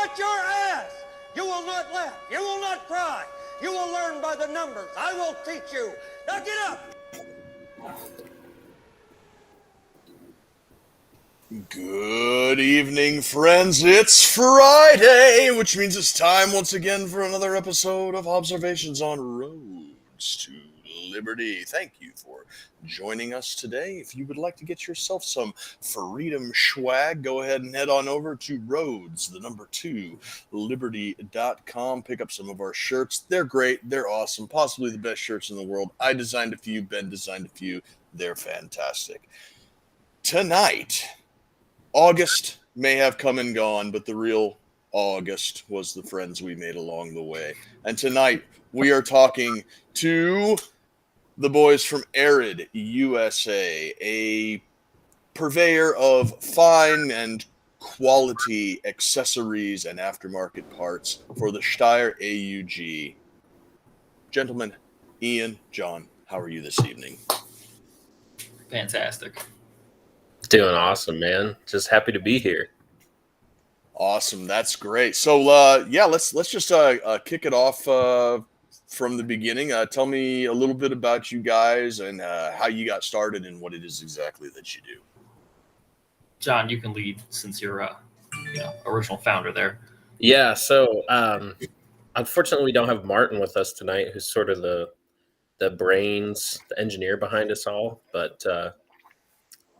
But your ass! You will not laugh. You will not cry. You will learn by the numbers. I will teach you. Now get up! Good evening, friends. It's Friday, which means it's time once again for another episode of Hobbservations on Roads to Liberty. Thank you for joining us today. If you would like to get yourself some freedom swag, go ahead and head on over to Roads, the number 2, liberty.com. Pick up some of our shirts. They're great. They're awesome. Possibly the best shirts in the world. I designed a few. Ben designed a few. They're fantastic. Tonight, August may have come and gone, but the real August was the friends we made along the way. And tonight we are talking to the boys from Arid USA, a purveyor of fine and quality accessories and aftermarket parts for the Steyr AUG. Gentlemen, Ian, John, how are you this evening? Fantastic. Doing awesome, man. Just happy to be here. Awesome, that's great. So, let's just kick it off from the beginning. Tell me a little bit about you guys and how you got started and what it is exactly that you do. John, you can lead since you're original founder there. Yeah. So, unfortunately, we don't have Martin with us tonight, who's sort of the brains, the engineer behind us all. But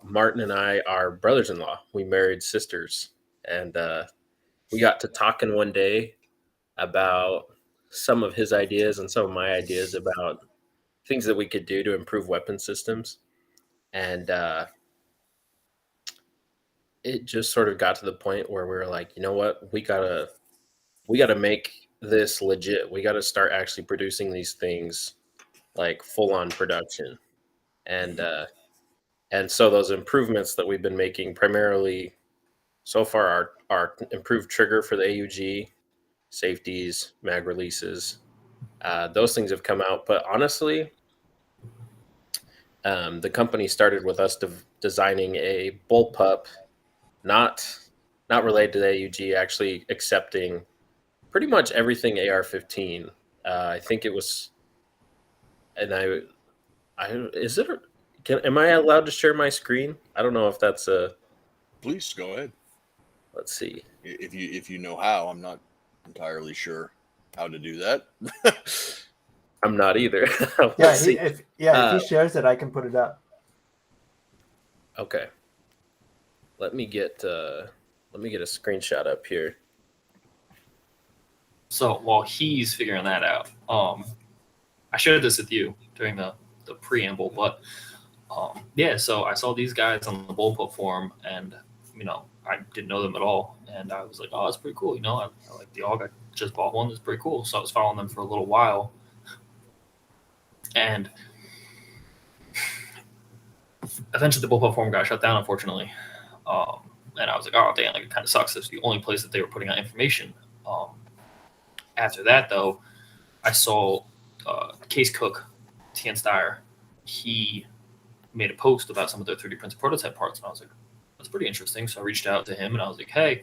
Martin and I are brothers-in-law. We married sisters, and we got to talking one day about some of his ideas and some of my ideas about things that we could do to improve weapon systems. And it just sort of got to the point where we were like, you know what, we gotta make this legit. We gotta start actually producing these things like full-on production. And so those improvements that we've been making primarily so far are improved trigger for the AUG, safeties, mag releases. Those things have come out. But honestly, the company started with us designing a bullpup, not related to the AUG, actually accepting pretty much everything AR-15. I think it was, and am I allowed to share my screen? I don't know if that's a. Please go ahead. Let's see. If you know how, I'm not entirely sure how to do that. I'm not either. If he shares it, I can put it up. Okay. Let me get a screenshot up here. So while he's figuring that out, I shared this with you during the preamble, but so I saw these guys on the bullpup forum, and I didn't know them at all, and I was like, oh, that's pretty cool. I like the AUG. I just bought one. That's pretty cool. So I was following them for a little while, and eventually the bullpup forum got shut down, unfortunately. And I was like, oh, damn, like, it kind of sucks. It's the only place that they were putting out information. After that, though, I saw Case Cook, T.N. Steyr. He made a post about some of their 3D printed prototype parts, and I was like, that's pretty interesting. So I reached out to him, and I was like, hey,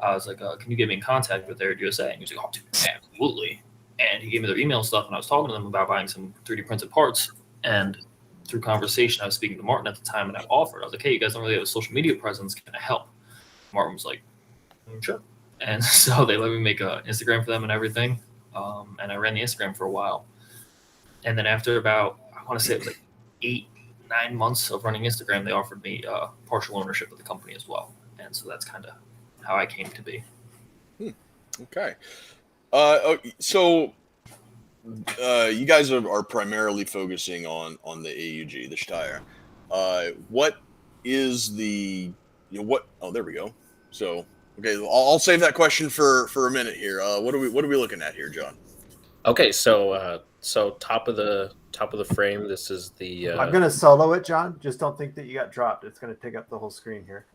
can you get me in contact with Arid USA? And he was like, oh, dude, absolutely. And he gave me their email stuff, and I was talking to them about buying some 3D printed parts. And through conversation, I was speaking to Martin at the time, and I offered. I was like, hey, you guys don't really have a social media presence. Can I help? Martin was like, sure. And so they let me make an Instagram for them and everything. And I ran the Instagram for a while. And then after about, I want to say it was like 8-9 months of running Instagram, they offered me partial ownership of the company as well. And so that's kind of how I came to be. Okay. So you guys are primarily focusing on the AUG, the Steyr. What is the, what? Oh, there we go. So, okay, I'll save that question for a minute here. What are we looking at here, John? Okay, so top of the frame. This is the. I'm gonna solo it, John. Just don't think that you got dropped. It's gonna take up the whole screen here.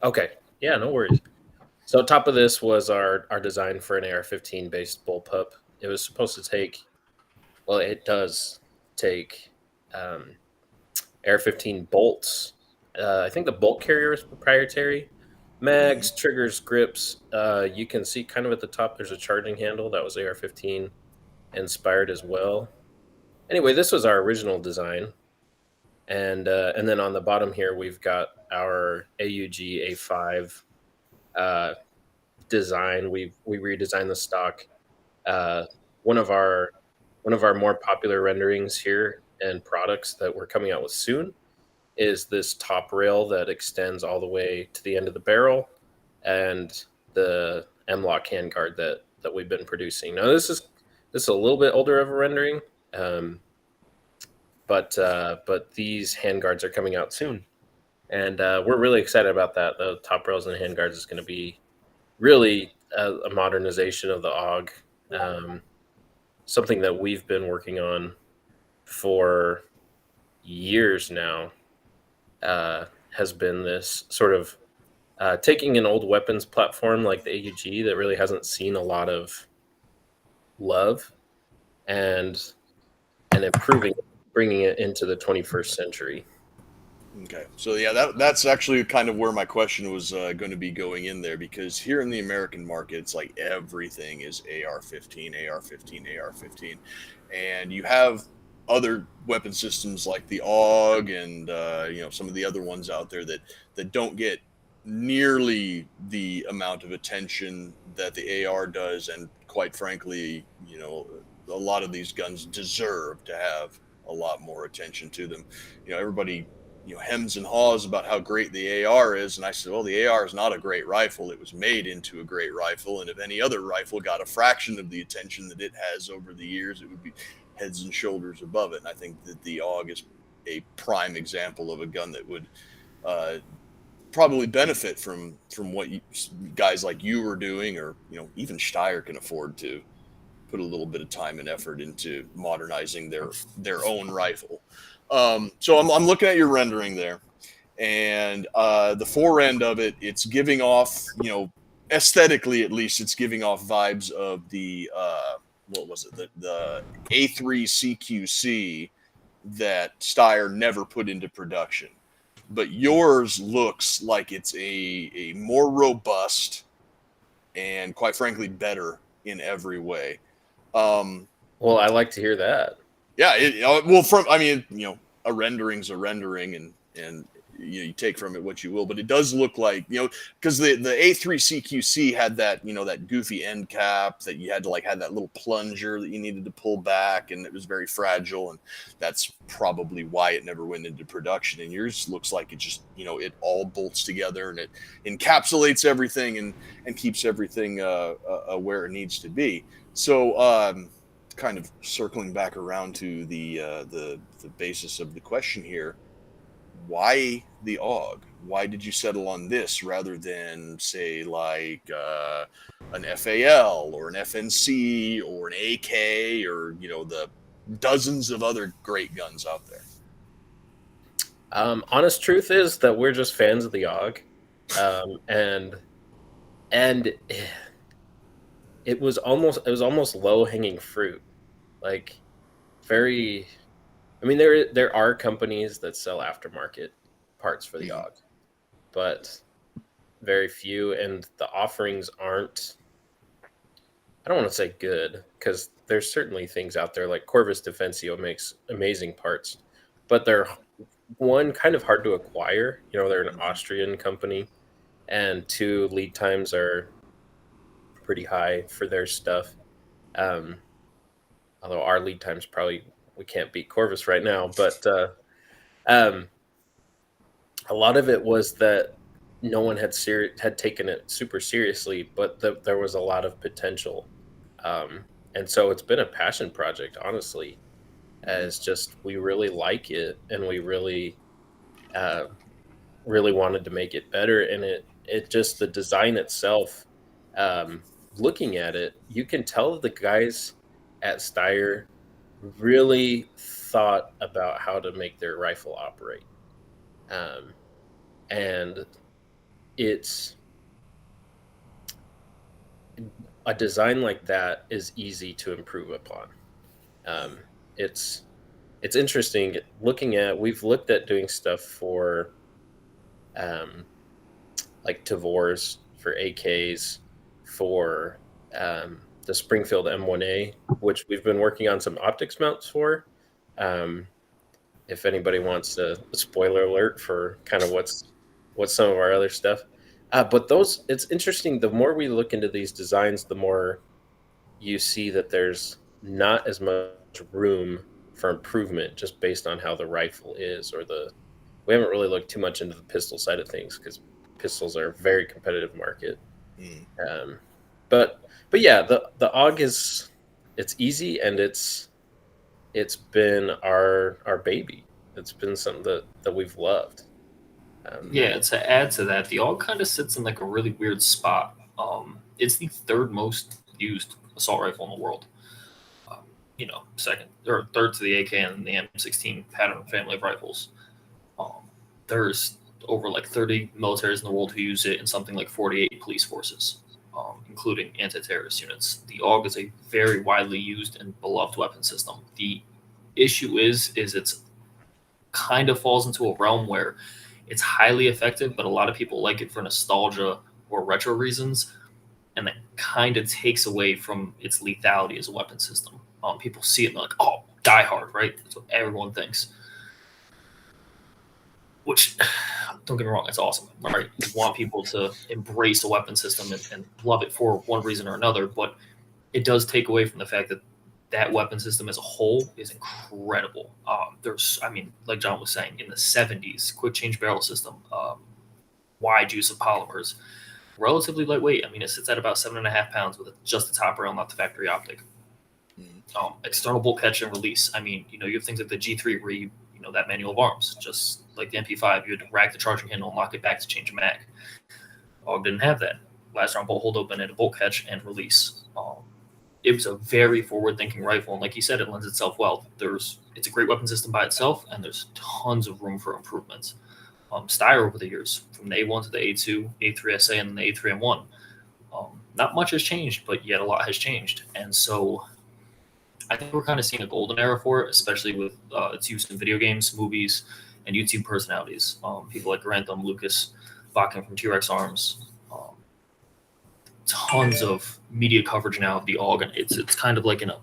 Okay. Yeah, no worries. So top of this was our design for an AR-15 based bullpup. It was supposed to take. Well, it does take AR-15 bolts. I think the bolt carrier is proprietary. mags, triggers, grips. You can see kind of at the top there's a charging handle that was AR-15 inspired as well. Anyway, this was our original design. And then on the bottom here, we've got our AUG A5 design. We redesigned the stock. Uh, one of our more popular renderings here and products that we're coming out with soon is this top rail that extends all the way to the end of the barrel, and the M-LOK handguard that we've been producing. Now this is a little bit older of a rendering, but these handguards are coming out soon, and we're really excited about that. The top rails and handguards is going to be really a modernization of the AUG, something that we've been working on for years now. Has been this sort of taking an old weapons platform like the AUG that really hasn't seen a lot of love, and improving it, bringing it into the 21st century. Okay, so yeah, that's actually kind of where my question was going to be going in there, because here in the American market, it's like everything is AR-15, AR-15, AR-15, and you have other weapon systems like the AUG and some of the other ones out there that don't get nearly the amount of attention that the AR does, and quite frankly, a lot of these guns deserve to have a lot more attention to them. Everybody hems and haws about how great the AR is, and I said, well, the AR is not a great rifle. It was made into a great rifle, and if any other rifle got a fraction of the attention that it has over the years, it would be heads and shoulders above it. And I think that the AUG is a prime example of a gun that would probably benefit from what guys like you are doing, or even Steyr can afford to put a little bit of time and effort into modernizing their own rifle. So I'm looking at your rendering there, and the fore end of it, it's giving off, aesthetically at least, it's giving off vibes of the what was it, the A3 CQC that Steyr never put into production. But yours looks like it's a more robust and, quite frankly, better in every way. Well, I like to hear that. Yeah, a rendering's a rendering, and you take from it what you will, but it does look like, because the A3 CQC had that, that goofy end cap that you had to had that little plunger that you needed to pull back, and it was very fragile, and that's probably why it never went into production. And yours looks like it just, it all bolts together, and it encapsulates everything and keeps everything where it needs to be. So, kind of circling back around to the basis of the question here, why the AUG? Why did you settle on this rather than, say, like an FAL or an FNC or an AK, or the dozens of other great guns out there? Honest truth is that we're just fans of the AUG, and it was almost low hanging fruit, like very. I mean, there are companies that sell aftermarket parts for the AUG, but very few, and the offerings aren't. I don't want to say good, because there's certainly things out there like Corvus Defensio makes amazing parts, but they're one, kind of hard to acquire. They're an Austrian company, and two, lead times are pretty high for their stuff. Although our lead times probably, we can't beat Corvus right now, but a lot of it was that no one had taken it super seriously, but there was a lot of potential, and so it's been a passion project, honestly, as just we really like it, and we really wanted to make it better, and it just, the design itself, looking at it, you can tell the guys at Steyr really thought about how to make their rifle operate, and it's a design like that is easy to improve upon. It's interesting looking at, we've looked at doing stuff for like Tavors, for AKs, for the Springfield M1A, which we've been working on some optics mounts for. If anybody wants a spoiler alert for kind of what's some of our other stuff. But those, it's interesting. The more we look into these designs, the more you see that there's not as much room for improvement just based on how the rifle is, or we haven't really looked too much into the pistol side of things because pistols are a very competitive market. But yeah, the AUG it's easy, and it's been our baby. It's been something that we've loved. Yeah, to add to that, the AUG kind of sits in like a really weird spot. It's the third most used assault rifle in the world. Second or third to the AK and the M16 pattern family of rifles. There's over like 30 militaries in the world who use it, and something like 48 police forces, including anti-terrorist units. The AUG is a very widely used and beloved weapon system. The issue is it's kind of falls into a realm where it's highly effective, but a lot of people like it for nostalgia or retro reasons, and that kind of takes away from its lethality as a weapon system. People see it and they're like, oh, die hard, right? That's what everyone thinks. Which, don't get me wrong, it's awesome, right? You want people to embrace a weapon system and love it for one reason or another, but it does take away from the fact that weapon system as a whole is incredible. Like John was saying, in the 70s, quick change barrel system, wide use of polymers, relatively lightweight. I mean, it sits at about 7.5 pounds with just the top rail, not the factory optic. External bolt catch and release. I mean, you have things like the G3 where you that manual of arms, just like the MP5, you had to rack the charging handle and lock it back to change a mag. AUG didn't have that. Last round bolt hold open and a bolt catch and release. It was a very forward-thinking rifle, and like you said, it lends itself well. It's a great weapon system by itself, and there's tons of room for improvements. Steyr over the years, from the A1 to the A2, A3SA, and then the A3M1, not much has changed, but yet a lot has changed. And so I think we're kind of seeing a golden era for it, especially with its use in video games, movies, and YouTube personalities. People like Grantham, Lucas, Bakken from T-Rex Arms. Tons of media coverage now of the AUG, and it's kind of like in a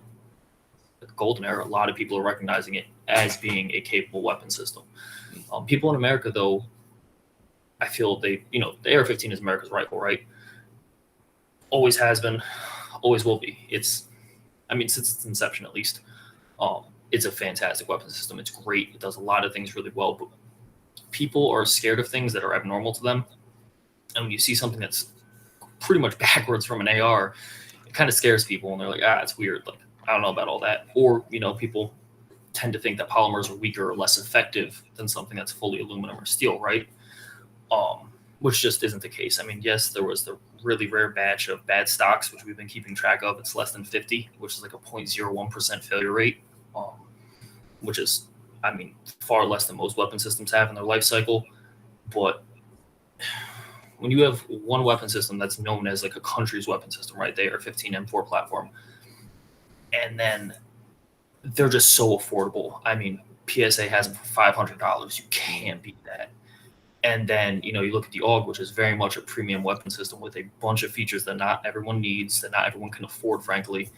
golden era. A lot of people are recognizing it as being a capable weapon system. People in America, though, I feel the AR-15 is America's rifle, right? Always has been, always will be. Since its inception at least, it's a fantastic weapon system. It's great. It does a lot of things really well, but people are scared of things that are abnormal to them. And when you see something that's pretty much backwards from an AR, it kind of scares people, and they're like, it's weird. Like, I don't know about all that. Or, people tend to think that polymers are weaker or less effective than something that's fully aluminum or steel, right? Which just isn't the case. I mean, yes, there was the really rare batch of bad stocks, which we've been keeping track of. It's less than 50, which is like a 0.01% failure rate, which is, far less than most weapon systems have in their life cycle. But when you have one weapon system that's known as like a country's weapon system, right? They are 15 M4 platform, and then they're just so affordable. I mean, PSA has them for $500. You can't beat that. And then, you look at the AUG, which is very much a premium weapon system with a bunch of features that not everyone needs, that not everyone can afford, frankly.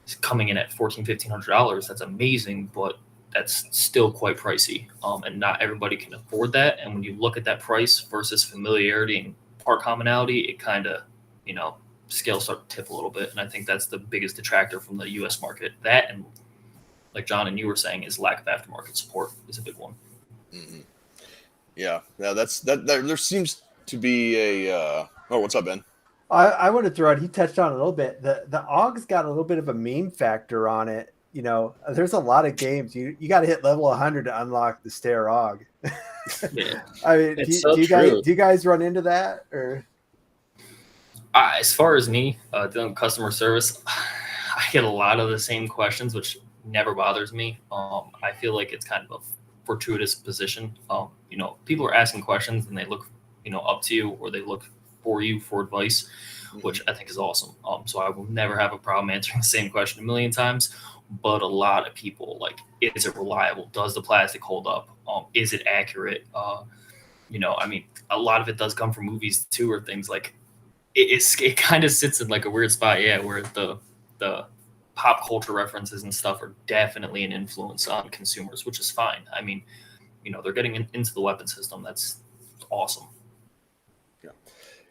It's coming in at $1,400, $1,500. That's amazing, but that's still quite pricey. And not everybody can afford that. And when you look at that price versus familiarity and part commonality, it kind of, scales start to tip a little bit. And I think that's the biggest detractor from the U.S. market. That, and like John and you were saying, is lack of aftermarket support is a big one. Mm-hmm. Yeah, there seems to be a. What's up, Ben? I want to throw out. He touched on it a little bit. The AUG's got a little bit of a meme factor on it. There's a lot of games. You got to hit level 100 to unlock the Steyr AUG. Yeah, I mean, do you guys run into that or? As far as me doing customer service, I get a lot of the same questions, which never bothers me. I feel like it's kind of a fortuitous position. People are asking questions and they look, up to you, or they look for you for advice, which I think is awesome. So I will never have a problem answering the same question a million times. But a lot of people, like, is it reliable? Does the plastic hold up? Is it accurate? I mean, a lot of it does come from movies too, or things like it kind of sits in like a weird spot, yeah, where the pop culture references and stuff are definitely an influence on consumers, which is fine. I mean, they're getting into the weapon system. That's awesome.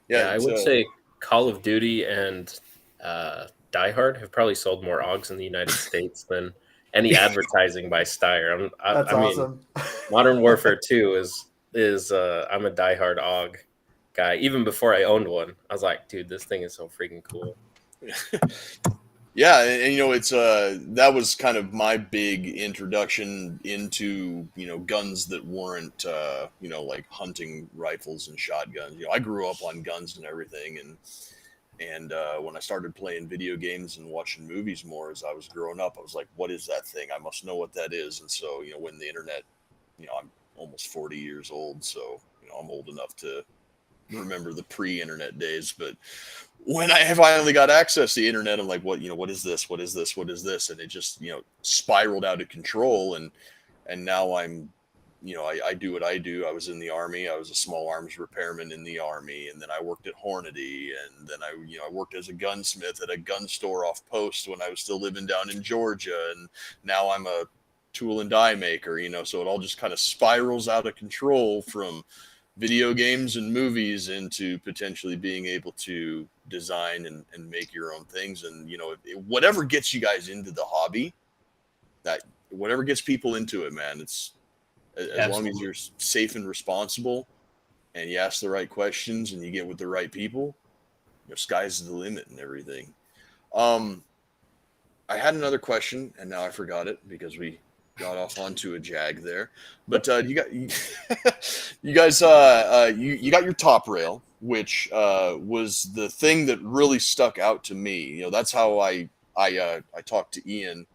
Yeah, I would say Call of Duty and Die Hard have probably sold more AUGs in the United States than any advertising by Steyr. That's I awesome. mean, Modern Warfare 2 is I'm a Die Hard AUG guy. Even before I owned one, I was like, dude, this thing is so freaking cool. Yeah, and it's that was kind of my big introduction into guns that weren't like hunting rifles and shotguns. I grew up on guns and everything, and when I started playing video games and watching movies more as I was growing up, I was like, what is that thing? I must know what that is. And so when the internet, I'm almost 40 years old, so I'm old enough to remember the pre-internet days, but when I finally got access to the internet, I'm like, what is this? What is this? What is this? And it just, spiraled out of control. And now I'm, I do what I do. I was in the Army. I was a small arms repairman in the Army. And then I worked at Hornady. And then I worked as a gunsmith at a gun store off post when I was still living down in Georgia. And now I'm a tool and die maker, so it all just kind of spirals out of control from video games and movies into potentially being able to design and make your own things. And whatever gets you guys into the hobby, that whatever gets people into it, man, it's as long as you're safe and responsible and you ask the right questions and you get with the right people, sky's the limit and everything. I had another question and now I forgot it because we got off onto a jag there, but you got you guys you got your top rail, which was the thing that really stuck out to me. That's how I talked to Ian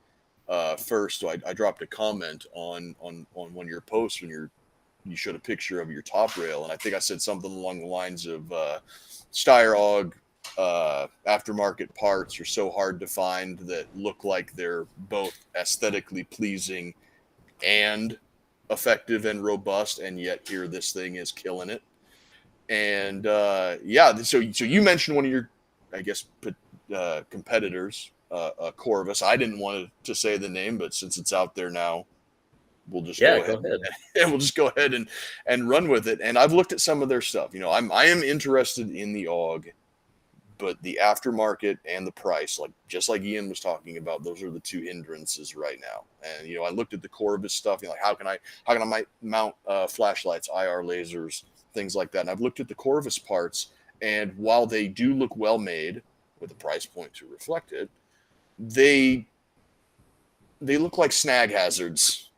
first. So I dropped a comment on one of your posts when you showed a picture of your top rail, and I think I said something along the lines of Steyr AUG aftermarket parts are so hard to find that look like they're both aesthetically pleasing and effective and robust, and yet here this thing is killing it. And so you mentioned one of your, I guess, competitors, Corvus. I didn't want to say the name, but since it's out there now, we'll just go ahead. And we'll just go ahead and run with it. And I've looked at some of their stuff. I am interested in the AUG, but the aftermarket and the price, just like Ian was talking about, those are the two hindrances right now. And I looked at the Corvus stuff. Like how can I mount flashlights, IR lasers, things like that. And I've looked at the Corvus parts, and while they do look well made with a price point to reflect it, they look like snag hazards.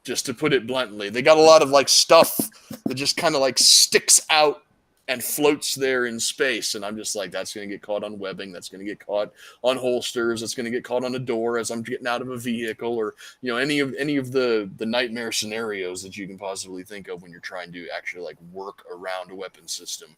Just to put it bluntly, they got a lot of stuff that just kind of sticks out and floats there in space. And I'm just like, that's going to get caught on webbing. That's going to get caught on holsters. That's going to get caught on a door as I'm getting out of a vehicle, or, any of the nightmare scenarios that you can possibly think of when you're trying to actually work around a weapon system.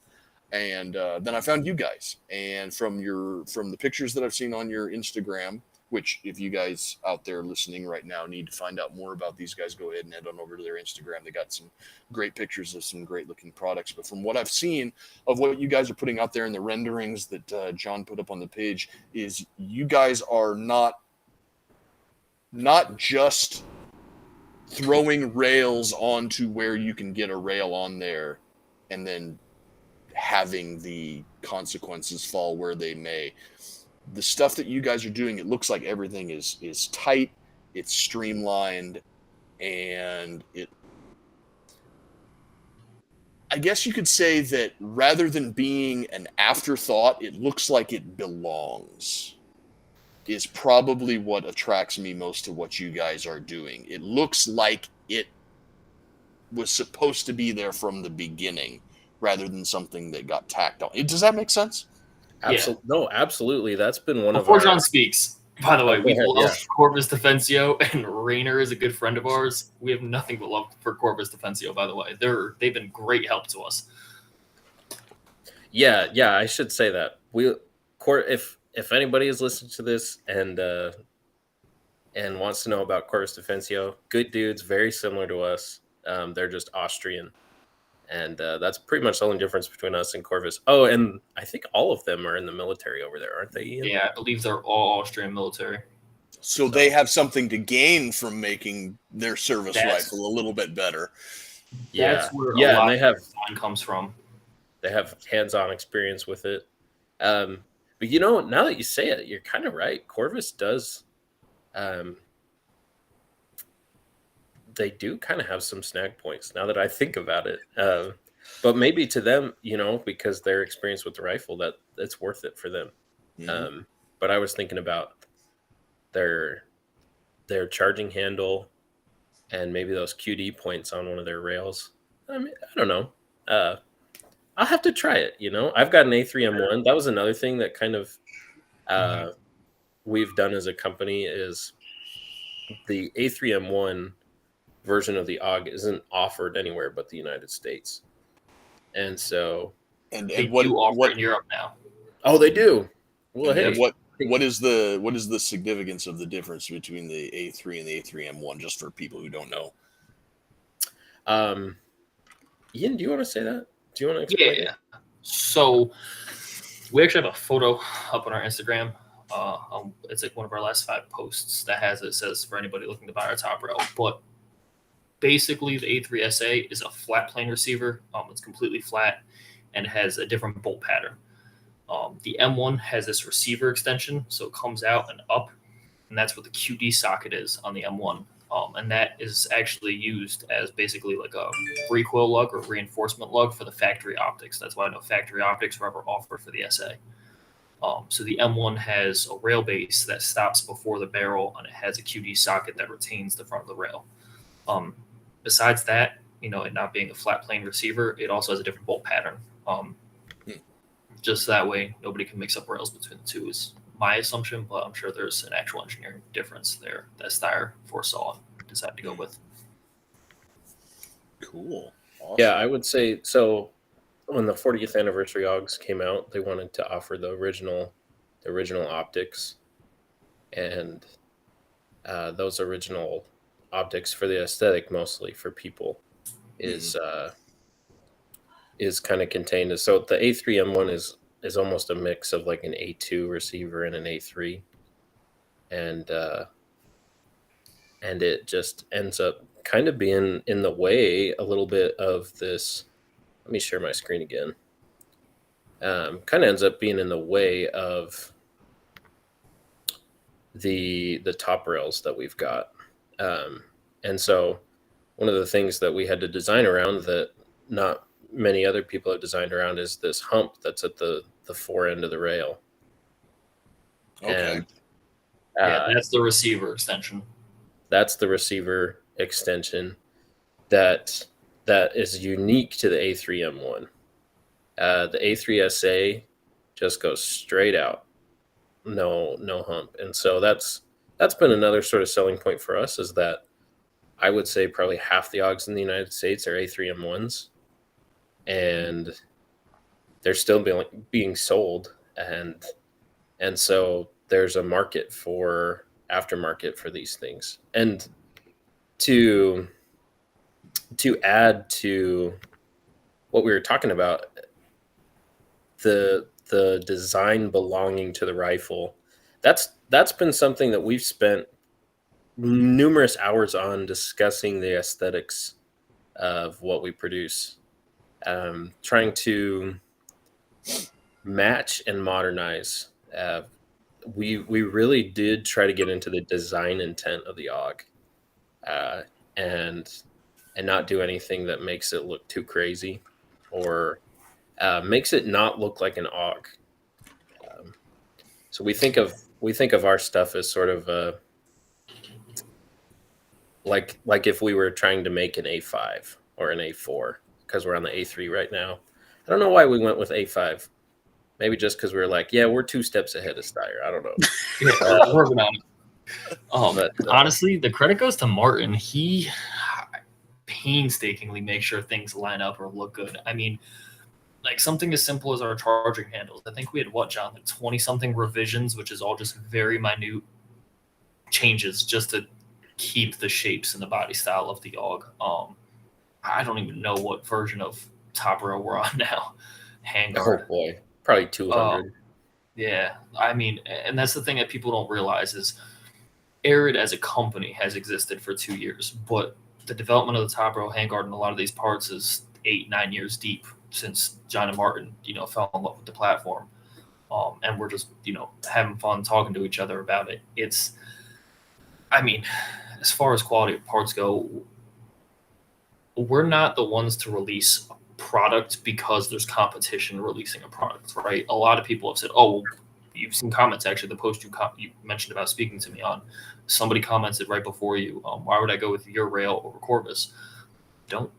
And then I found you guys, and from the pictures that I've seen on your Instagram, which if you guys out there listening right now need to find out more about these guys, go ahead and head on over to their Instagram. They got some great pictures of some great looking products. But from what I've seen of what you guys are putting out there in the renderings that John put up on the page, is you guys are not just throwing rails onto where you can get a rail on there and then having the consequences fall where they may. The stuff that you guys are doing, it looks like everything is tight, it's streamlined, and I guess you could say that rather than being an afterthought, it looks like it belongs, is probably what attracts me most to what you guys are doing. It looks like it was supposed to be there from the beginning rather than something that got tacked on. Does that make sense? Absolutely. Yeah. No, absolutely. That's been one Before of our... John speaks, by the way, we love Corvus Defensio, and Rainer is a good friend of ours. We have nothing but love for Corvus Defensio, by the way. They've been great help to us. Yeah, I should say that. If anybody is listening to this and wants to know about Corvus Defensio, good dudes, very similar to us. They're just Austrian. And that's pretty much the only difference between us and Corvus. Oh, and I think all of them are in the military over there, aren't they, Ian? Yeah, I believe they're all Austrian military. So they have something to gain from making their service That's- rifle a little bit better. Yeah, That's where yeah, a lot and they have of design comes from. hands-on experience with it. But you know, now that you say it, you're kind of right. Corvus does. They do kind of have some snag points now that I think about it. But maybe to them, you know, because their experience with the rifle, that it's worth it for them. Mhm. But I was thinking about their charging handle and maybe those QD points on one of their rails. I mean, I don't know. I'll have to try it. You know, I've got an A3M1. That was another thing that kind of we've done as a company is the A3M1 version of the AUG isn't offered anywhere but the United States. And so, And They what do offer what it in Europe now. oh, they do. Well, and hey, what is the significance of the difference between the A3 and the A3M1, just for people who don't know? Ian, do you want to say that? Do you want to explain it? Yeah. So we actually have a photo up on our Instagram. It's like one of our last 5 posts that has it says for anybody looking to buy our top rail. But basically, the A3SA is a flat plane receiver. It's completely flat and has a different bolt pattern. The M1 has this receiver extension, so it comes out and up, and that's what the QD socket is on the M1. And that is actually used as basically like a recoil lug or reinforcement lug for the factory optics. That's why no factory optics were ever offered for the SA. So the M1 has a rail base that stops before the barrel, and it has a QD socket that retains the front of the rail. Besides that, you know, it not being a flat plane receiver, it also has a different bolt pattern. Just that way, nobody can mix up rails between the two is my assumption, but I'm sure there's an actual engineering difference there that Steyr foresaw and decided to go with. Cool. Awesome. Yeah, I would say so. When the 40th anniversary AUGs came out, they wanted to offer the original optics, and those original optics for the aesthetic, mostly for people, is kind of contained. So the A3M1 is almost a mix of like an A2 receiver and an A3, and it just ends up kind of being in the way a little bit of this. Let me share my screen again. Kind of ends up being in the way of the top rails that we've got. And so one of the things that we had to design around that not many other people have designed around is this hump that's at the fore end of the rail. Okay. And That's the receiver extension. that's the receiver extension that is unique to the A3M1. The A3SA just goes straight out, no hump, and so that's been another sort of selling point for us, is that I would say probably half the AUGs in the United States are A3M1s, and they're still being sold, and so there's a market for aftermarket for these things. And to add to what we were talking about, the design belonging to the rifle, that's been something that we've spent numerous hours on discussing the aesthetics of what we produce, trying to match and modernize. We really did try to get into the design intent of the AUG, and not do anything that makes it look too crazy or makes it not look like an AUG. So we think of our stuff as sort of like if we were trying to make an A5 or an A4, because we're on the A3 right now. I don't know why we went with A5. Maybe just because we were like, yeah, we're 2 steps ahead of Steyr. I don't know. Yeah, we're working on it. But, Honestly, the credit goes to Martin. He painstakingly makes sure things line up or look good. I mean, like something as simple as our charging handles. I think we had John, like 20-something revisions, which is all just very minute changes just to keep the shapes and the body style of the AUG. I don't even know what version of top row we're on now, Oh Handguard. boy, probably 200. Yeah, I mean, and that's the thing that people don't realize is Arid as a company has existed for 2 years, but the development of the top row Handguard and a lot of these parts is 8-9 years deep since John and Martin, fell in love with the platform. And we're just, having fun talking to each other about it. I mean, as far as quality of parts go, we're not the ones to release a product because there's competition releasing a product, right? A lot of people have said, "Oh, well, you've seen comments." Actually, the post you mentioned about speaking to me on, somebody commented right before you, "Why would I go with your rail over Corvus?" Don't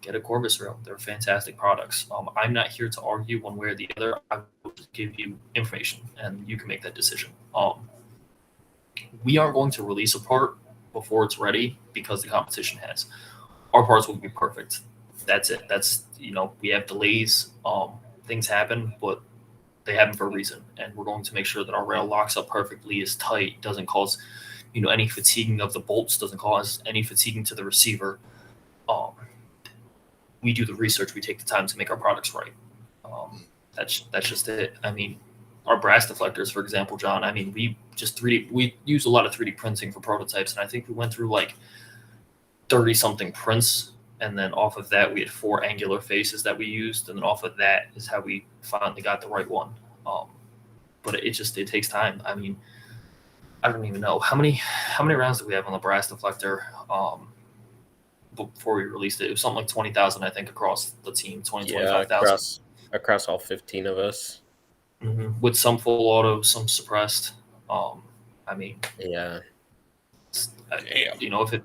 get a Corvus rail. They're fantastic products. I'm not here to argue one way or the other. I will just give you information, and you can make that decision. We aren't going to release a part before it's ready because the competition has. Our parts will be perfect. That's it. We have delays. Things happen, but they happen for a reason. And we're going to make sure that our rail locks up perfectly, is tight, doesn't cause, any fatiguing of the bolts, doesn't cause any fatiguing to the receiver. We do the research. We take the time to make our products right. That's just it. I mean, our brass deflectors, for example, John, we use a lot of 3D printing for prototypes. And I think we went through like 30 something prints. And then off of that, we had 4 angular faces that we used. And then off of that is how we finally got the right one. But it takes time. I mean, I don't even know how many rounds do we have on the brass deflector before we released it. It was something like 20,000, I think, across the team. 25,000 across all 15 of us. Mm-hmm. With some full auto, some suppressed. Yeah. If it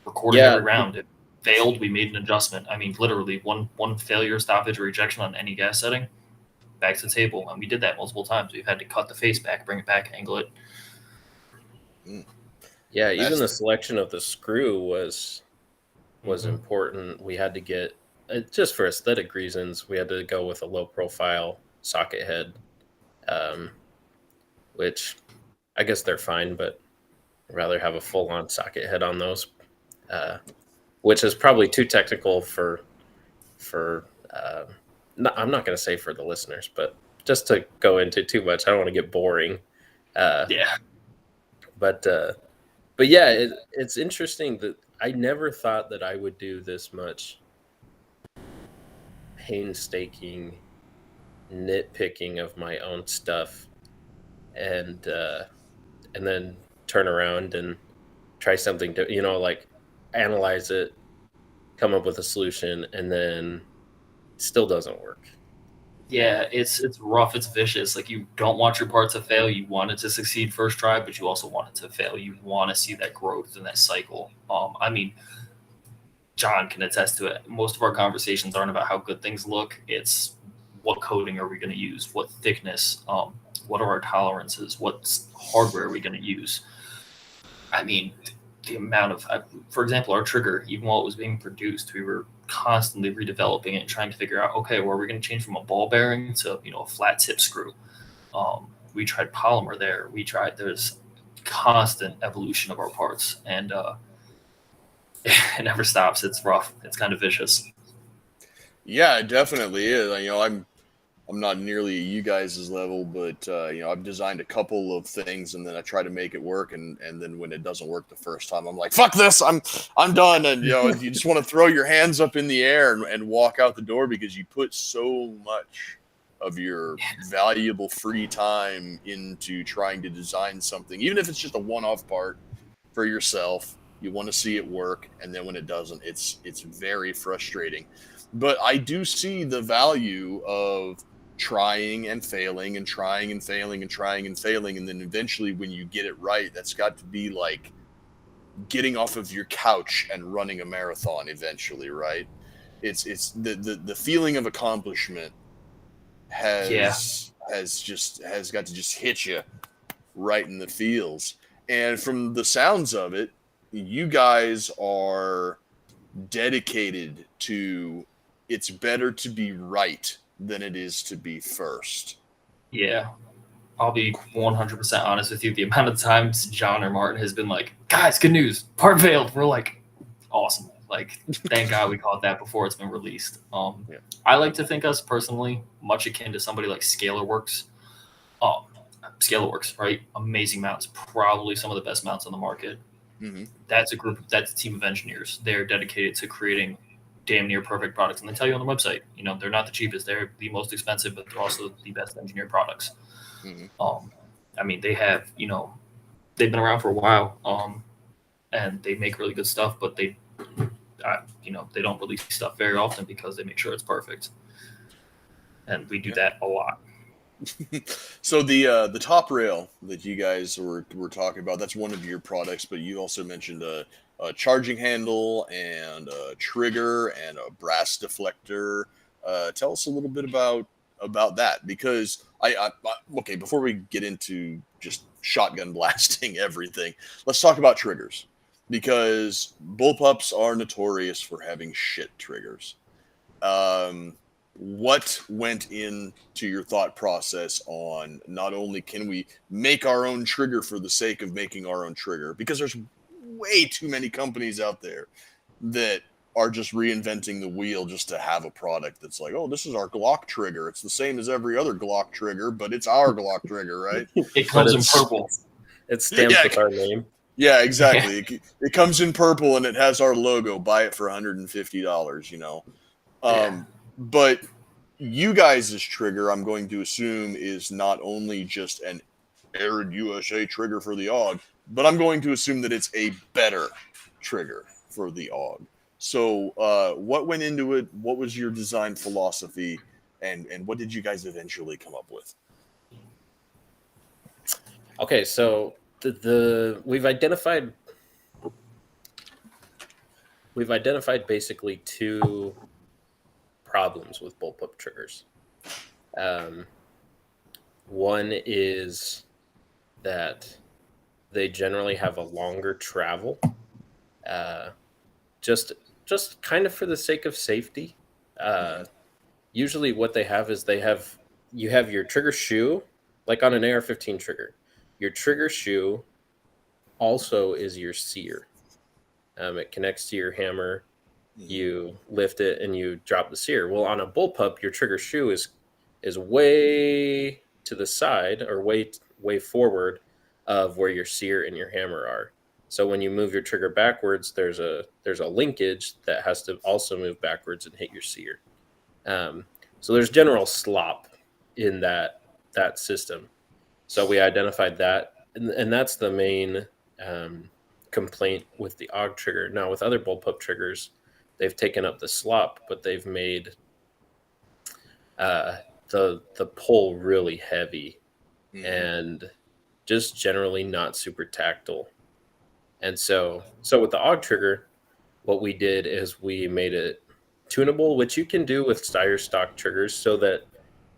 recorded every round, it failed, we made an adjustment. Literally one failure, stoppage, or rejection on any gas setting, back to the table. And we did that multiple times. We've had to cut the face back, bring it back, angle it. Yeah, even the selection of the screw was important. We had to get, just for aesthetic reasons, we had to go with a low profile socket head, which I guess they're fine, but I'd rather have a full on socket head on those, which is probably too technical for I'm not going to say for the listeners, but just to go into too much, I don't want to get boring. Yeah. But yeah, it's interesting that I never thought that I would do this much painstaking nitpicking of my own stuff, and then turn around and try something to, like analyze it, come up with a solution, and then it still doesn't work. Yeah, it's rough. It's vicious. Like, you don't want your part to fail. You want it to succeed first try, but you also want it to fail. You want to see that growth and that cycle. John can attest to it. Most of our conversations aren't about how good things look. It's what coating are we going to use? What thickness? What are our tolerances? What hardware are we going to use? The amount of, for example, our trigger, even while it was being produced, we were constantly redeveloping it and trying to figure out, okay, well, we're going to change from a ball bearing to, a flat tip screw. We tried polymer there. There's constant evolution of our parts, and it never stops. It's rough. It's kind of vicious. Yeah, it definitely is. I'm not nearly you guys' level, but I've designed a couple of things, and then I try to make it work, and then when it doesn't work the first time, I'm like, "Fuck this! I'm done." And you just want to throw your hands up in the air and walk out the door because you put so much of your valuable free time into trying to design something, even if it's just a one-off part for yourself. You want to see it work, and then when it doesn't, it's very frustrating. But I do see the value of trying and failing and trying and failing and trying and failing, and then eventually when you get it right, that's got to be like getting off of your couch and running a marathon eventually, right? It's the feeling of accomplishment has got to just hit you right in the feels. And from the sounds of it, you guys are dedicated to, it's better to be right than it is to be first. Yeah. I'll be 100% honest with you. The amount of times John or Martin has been like, "Guys, good news, part failed." We're like, awesome. Like, thank God we caught that before it's been released. Yeah. I like to think us personally much akin to somebody like Scalarworks. Scalarworks, right? Amazing mounts, probably some of the best mounts on the market. Mm-hmm. That's a team of engineers. They're dedicated to creating damn near perfect products, and they tell you on the website, they're not the cheapest, they're the most expensive, but they're also the best engineered products. Mm-hmm. I mean, they have, they've been around for a while, and they make really good stuff, but they don't release stuff very often because they make sure it's perfect, and we do that a lot. So the top rail that you guys were talking about, that's one of your products, but you also mentioned a charging handle and a trigger and a brass deflector. Tell us a little bit about that, because okay, before we get into just shotgun blasting everything, let's talk about triggers, because bullpups are notorious for having shit triggers. What went into your thought process on not only can we make our own trigger for the sake of making our own trigger, because there's way too many companies out there that are just reinventing the wheel just to have a product that's like, oh, this is our Glock trigger. It's the same as every other Glock trigger, but it's our Glock trigger, right? It comes in purple. It's stamped with our name. Yeah, exactly. It comes in purple and it has our logo. Buy it for $150, But you guys' trigger, I'm going to assume, is not only just an Arid USA trigger for the AUG, but I'm going to assume that it's a better trigger for the AUG. So what went into it? What was your design philosophy? And what did you guys eventually come up with? Okay, so we've identified basically two problems with bullpup triggers. One is that they generally have a longer travel, just kind of for the sake of safety. Usually what they have is you have your trigger shoe, like on an AR-15 trigger. Your trigger shoe also is your sear. It connects to your hammer. You lift it and you drop the sear. Well, on a bullpup, your trigger shoe is way to the side or way forward of where your sear and your hammer are. So when you move your trigger backwards, there's a linkage that has to also move backwards and hit your sear. So there's general slop in that system. So we identified that, and that's the main complaint with the AUG trigger. Now with other bullpup triggers, they've taken up the slop, but they've made the pull really heavy and just generally not super tactile. And so with the AUG trigger, what we did is we made it tunable, which you can do with Steyr stock triggers, so that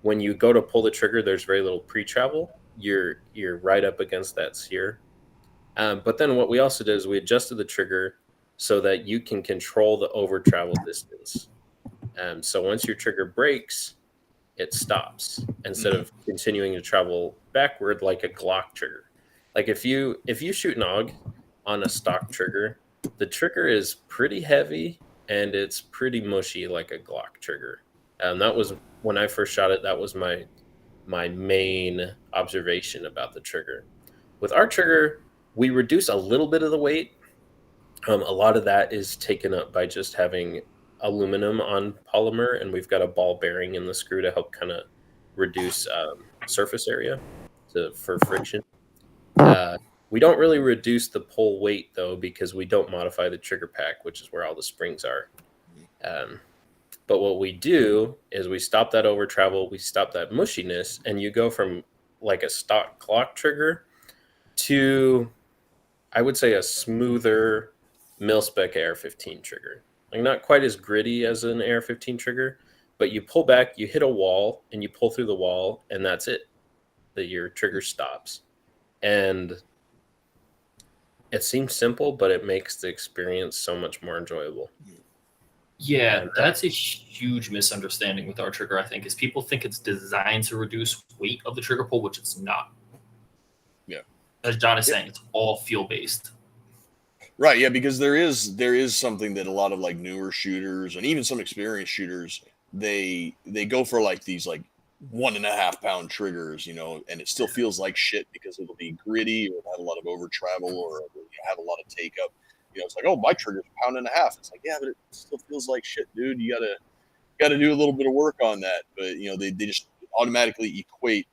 when you go to pull the trigger, there's very little pre-travel. You're right up against that sear. But then what we also did is we adjusted the trigger so that you can control the over travel distance. So once your trigger breaks, it stops instead of continuing to travel backward like a Glock trigger. Like if you shoot an AUG on a stock trigger, the trigger is pretty heavy and it's pretty mushy like a Glock trigger. That was when I first shot it. That was my main observation about the trigger. With our trigger, we reduce a little bit of the weight. A lot of that is taken up by just having aluminum on polymer, and we've got a ball bearing in the screw to help kind of reduce surface area for friction. We don't really reduce the pull weight, though, because we don't modify the trigger pack, which is where all the springs are. But what we do is we stop that over travel, we stop that mushiness, and you go from like a stock Glock trigger to, I would say, a smoother mil-spec AR-15 trigger. Like not quite as gritty as an AR-15 trigger, but you pull back, you hit a wall, and you pull through the wall, and that's it. Your trigger stops. And it seems simple, but it makes the experience so much more enjoyable. Yeah, that's a huge misunderstanding with our trigger, I think, is people think it's designed to reduce weight of the trigger pull, which it's not. Yeah. As John is saying, it's all feel-based. Right, yeah, because there is something that a lot of like newer shooters and even some experienced shooters they go for like these like 1.5 pound triggers, and it still feels like shit because it'll be gritty or have a lot of over travel or have a lot of take up. It's like, oh, my trigger's a pound and a half. It's like, yeah, but it still feels like shit, dude. You gotta do a little bit of work on that. But they just automatically equate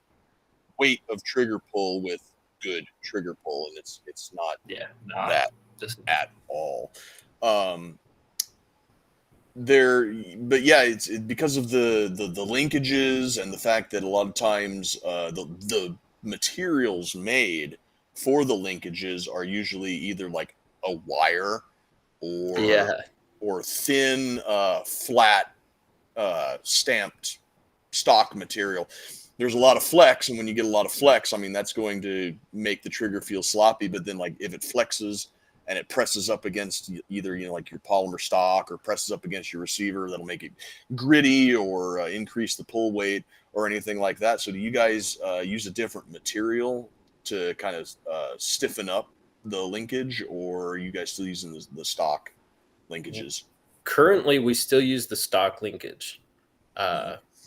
weight of trigger pull with good trigger pull, and it's not that just at all. But yeah, it's because of the linkages and the fact that a lot of times the materials made for the linkages are usually either like a wire Yeah. or thin flat stamped stock material. There's a lot of flex, and when you get a lot of flex, I mean, that's going to make the trigger feel sloppy. But then, like, if it flexes and it presses up against either like your polymer stock or presses up against your receiver, that'll make it gritty or increase the pull weight or anything like that. So do you guys use a different material to kind of stiffen up the linkage, or are you guys still using the stock linkages? Currently, we still use the stock linkage.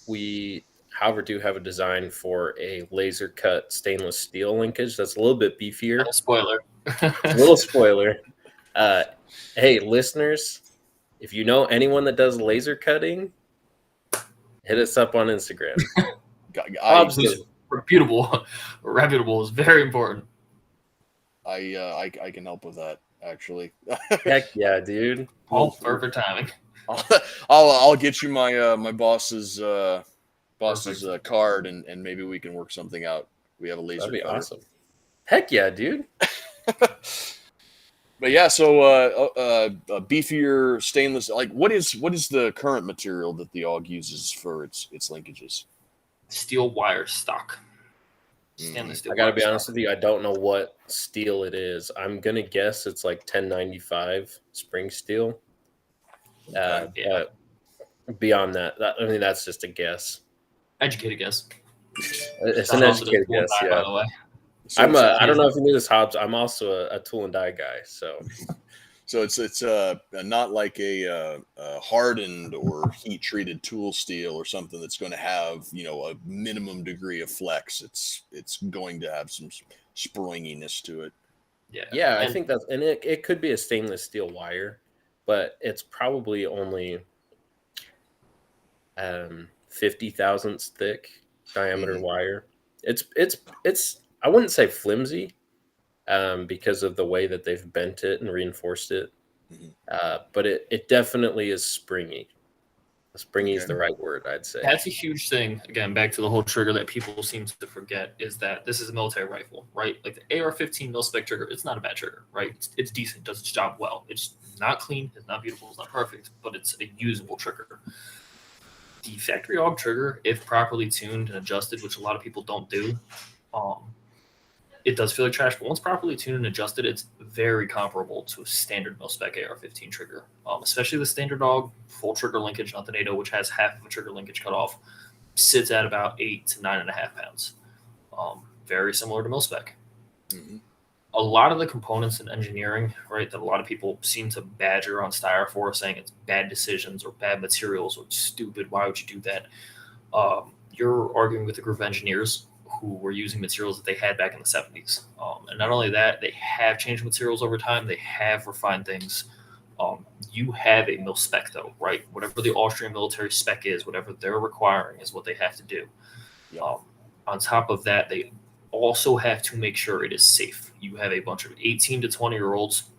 We, however, do have a design for a laser cut stainless steel linkage that's a little bit beefier. Little spoiler. A little spoiler. Hey, listeners, if you know anyone that does laser cutting, hit us up on Instagram. Reputable is very important. I can help with that, actually. Heck yeah, dude! All perfect timing. I'll get you my boss's card, and maybe we can work something out. We have a laser. That'd be cutter. awesome. Heck yeah, dude! But yeah, so beefier stainless. Like, what is the current material that the AUG uses for its linkages? Steel wire stock. Stainless steel. I gotta be honest with you. I don't know what steel it is. I'm gonna guess it's like 1095 spring steel. But beyond that, I mean, that's just a guess. Educated guess. It's an educated guess, die, yeah. by the way. I don't know if you knew this, Hobbs. I'm also a tool and die guy, so. So it's not like a hardened or heat treated tool steel or something that's going to have a minimum degree of flex. It's going to have some springiness to it. Yeah, I think that's, and it could be a stainless steel wire, but it's probably only 50 thousandths thick diameter wire. It's I wouldn't say flimsy, because of the way that they've bent it and reinforced it. But it definitely is springy. Springy is the right word, I'd say. That's a huge thing. Again, back to the whole trigger that people seem to forget is that this is a military rifle, right? Like the AR-15 mil-spec trigger, it's not a bad trigger, right? It's decent, does its job well. It's not clean, it's not beautiful, it's not perfect, but it's a usable trigger. The factory AUG trigger, if properly tuned and adjusted, which a lot of people don't do, it does feel like trash, but once properly tuned and adjusted, it's very comparable to a standard mil-spec AR-15 trigger, especially the standard AUG full trigger linkage, not the NATO, which has half of a trigger linkage cut off, sits at about 8 to 9.5 pounds. Very similar to mil-spec. A lot of the components in engineering, right, that a lot of people seem to badger on Steyr for, saying it's bad decisions or bad materials or stupid, why would you do that? You're arguing with a group of engineers who were using materials that they had back in the 70s. And not only that, they have changed materials over time. They have refined things. You have a mil-spec, though, right? Whatever the Austrian military spec is, whatever they're requiring is what they have to do. On top of that, they also have to make sure it is safe. You have a bunch of 18 to 20-year-olds,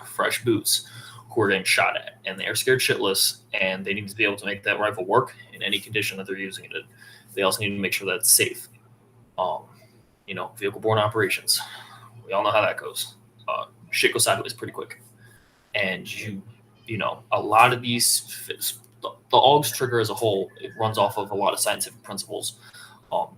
fresh boots, who are getting shot at, and they're scared shitless, and they need to be able to make that rifle work in any condition that they're using it in. They also need to make sure that it's safe. Vehicle-borne operations. We all know how that goes. Shit goes sideways pretty quick. And a lot of these, the AUG's trigger as a whole, it runs off of a lot of scientific principles.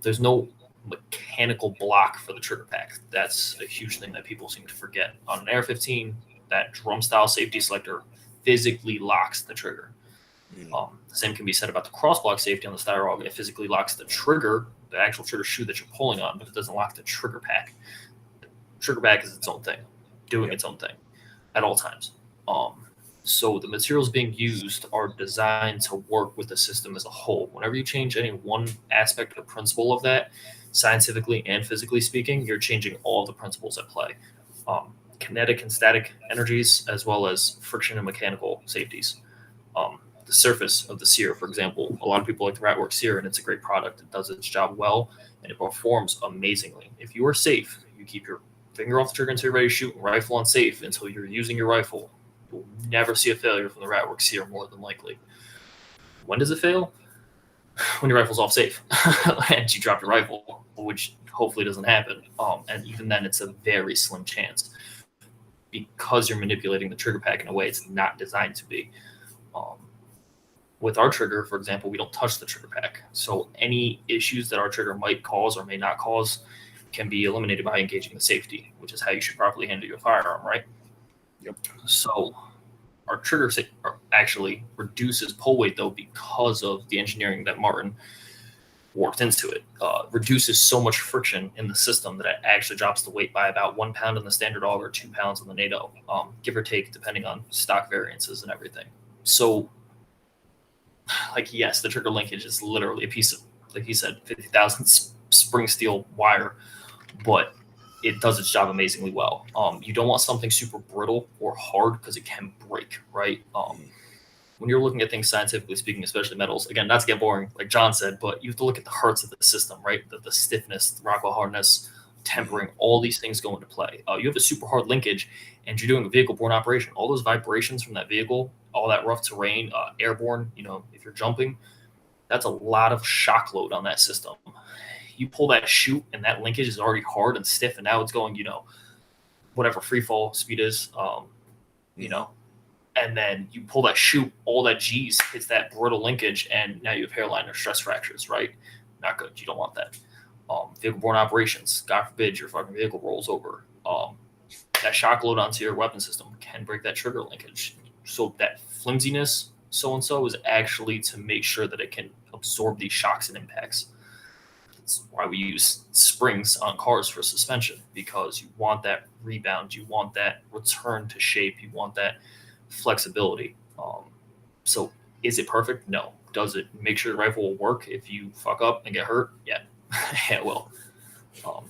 There's no mechanical block for the trigger pack. That's a huge thing that people seem to forget. On an AR-15, that drum-style safety selector physically locks the trigger. The same can be said about the cross-block safety on the Steyr AUG. It physically locks the trigger, the actual trigger shoe that you're pulling on, but it doesn't lock the trigger pack. The trigger pack is its own thing, doing its own thing. at all times. So the materials being used are designed to work with the system as a whole. Whenever you change any one aspect or principle of that, scientifically and physically speaking, you're changing all the principles at play. Kinetic and static energies, as well as friction and mechanical safeties. The surface of the sear, for example, a lot of people like the Ratwork sear, and it's a great product. It does its job well, and it performs amazingly. If you are safe, you keep your finger off the trigger until you're ready to shoot, and rifle on safe until you're using your rifle. You'll never see a failure from the Ratwork sear, more than likely. When does it fail? When your rifle's off safe and you drop your rifle, which hopefully doesn't happen. And even then, it's a very slim chance because you're manipulating the trigger pack in a way it's not designed to be. With our trigger, for example, we don't touch the trigger pack. So any issues that our trigger might cause or may not cause can be eliminated by engaging the safety, which is how you should properly handle your firearm, right? Yep. So our trigger actually reduces pull weight, though, because of the engineering that Martin worked into it. Reduces so much friction in the system that it actually drops the weight by about 1 pound on the standard AUG or 2 pounds on the NATO, give or take, depending on stock variances and everything. So, like, yes, the trigger linkage is literally a piece of, like he said, 50,000 spring steel wire, but it does its job amazingly well. You don't want something super brittle or hard because it can break, right? When you're looking at things scientifically speaking, especially metals, again, not to get boring, like John said, but you have to look at the hearts of the system, right? The stiffness, the Rockwell hardness, tempering, all these things go into play. You have a super hard linkage and you're doing a vehicle-borne operation. All those vibrations from that vehicle, all that rough terrain, airborne, if you're jumping, that's a lot of shock load on that system. You pull that chute and that linkage is already hard and stiff, and now it's going, whatever free fall speed is, and then you pull that chute, all that G's hits that brittle linkage, and now you have hairline or stress fractures, right? Not good. You don't want that. Vehicle-borne operations, God forbid your fucking vehicle rolls over. That shock load onto your weapon system can break that trigger linkage. So that flimsiness, so-and-so, is actually to make sure that it can absorb these shocks and impacts. That's why we use springs on cars for suspension, because you want that rebound, you want that return to shape, you want that flexibility. So is it perfect? No. Does it make sure the rifle will work if you fuck up and get hurt? Yeah, it will.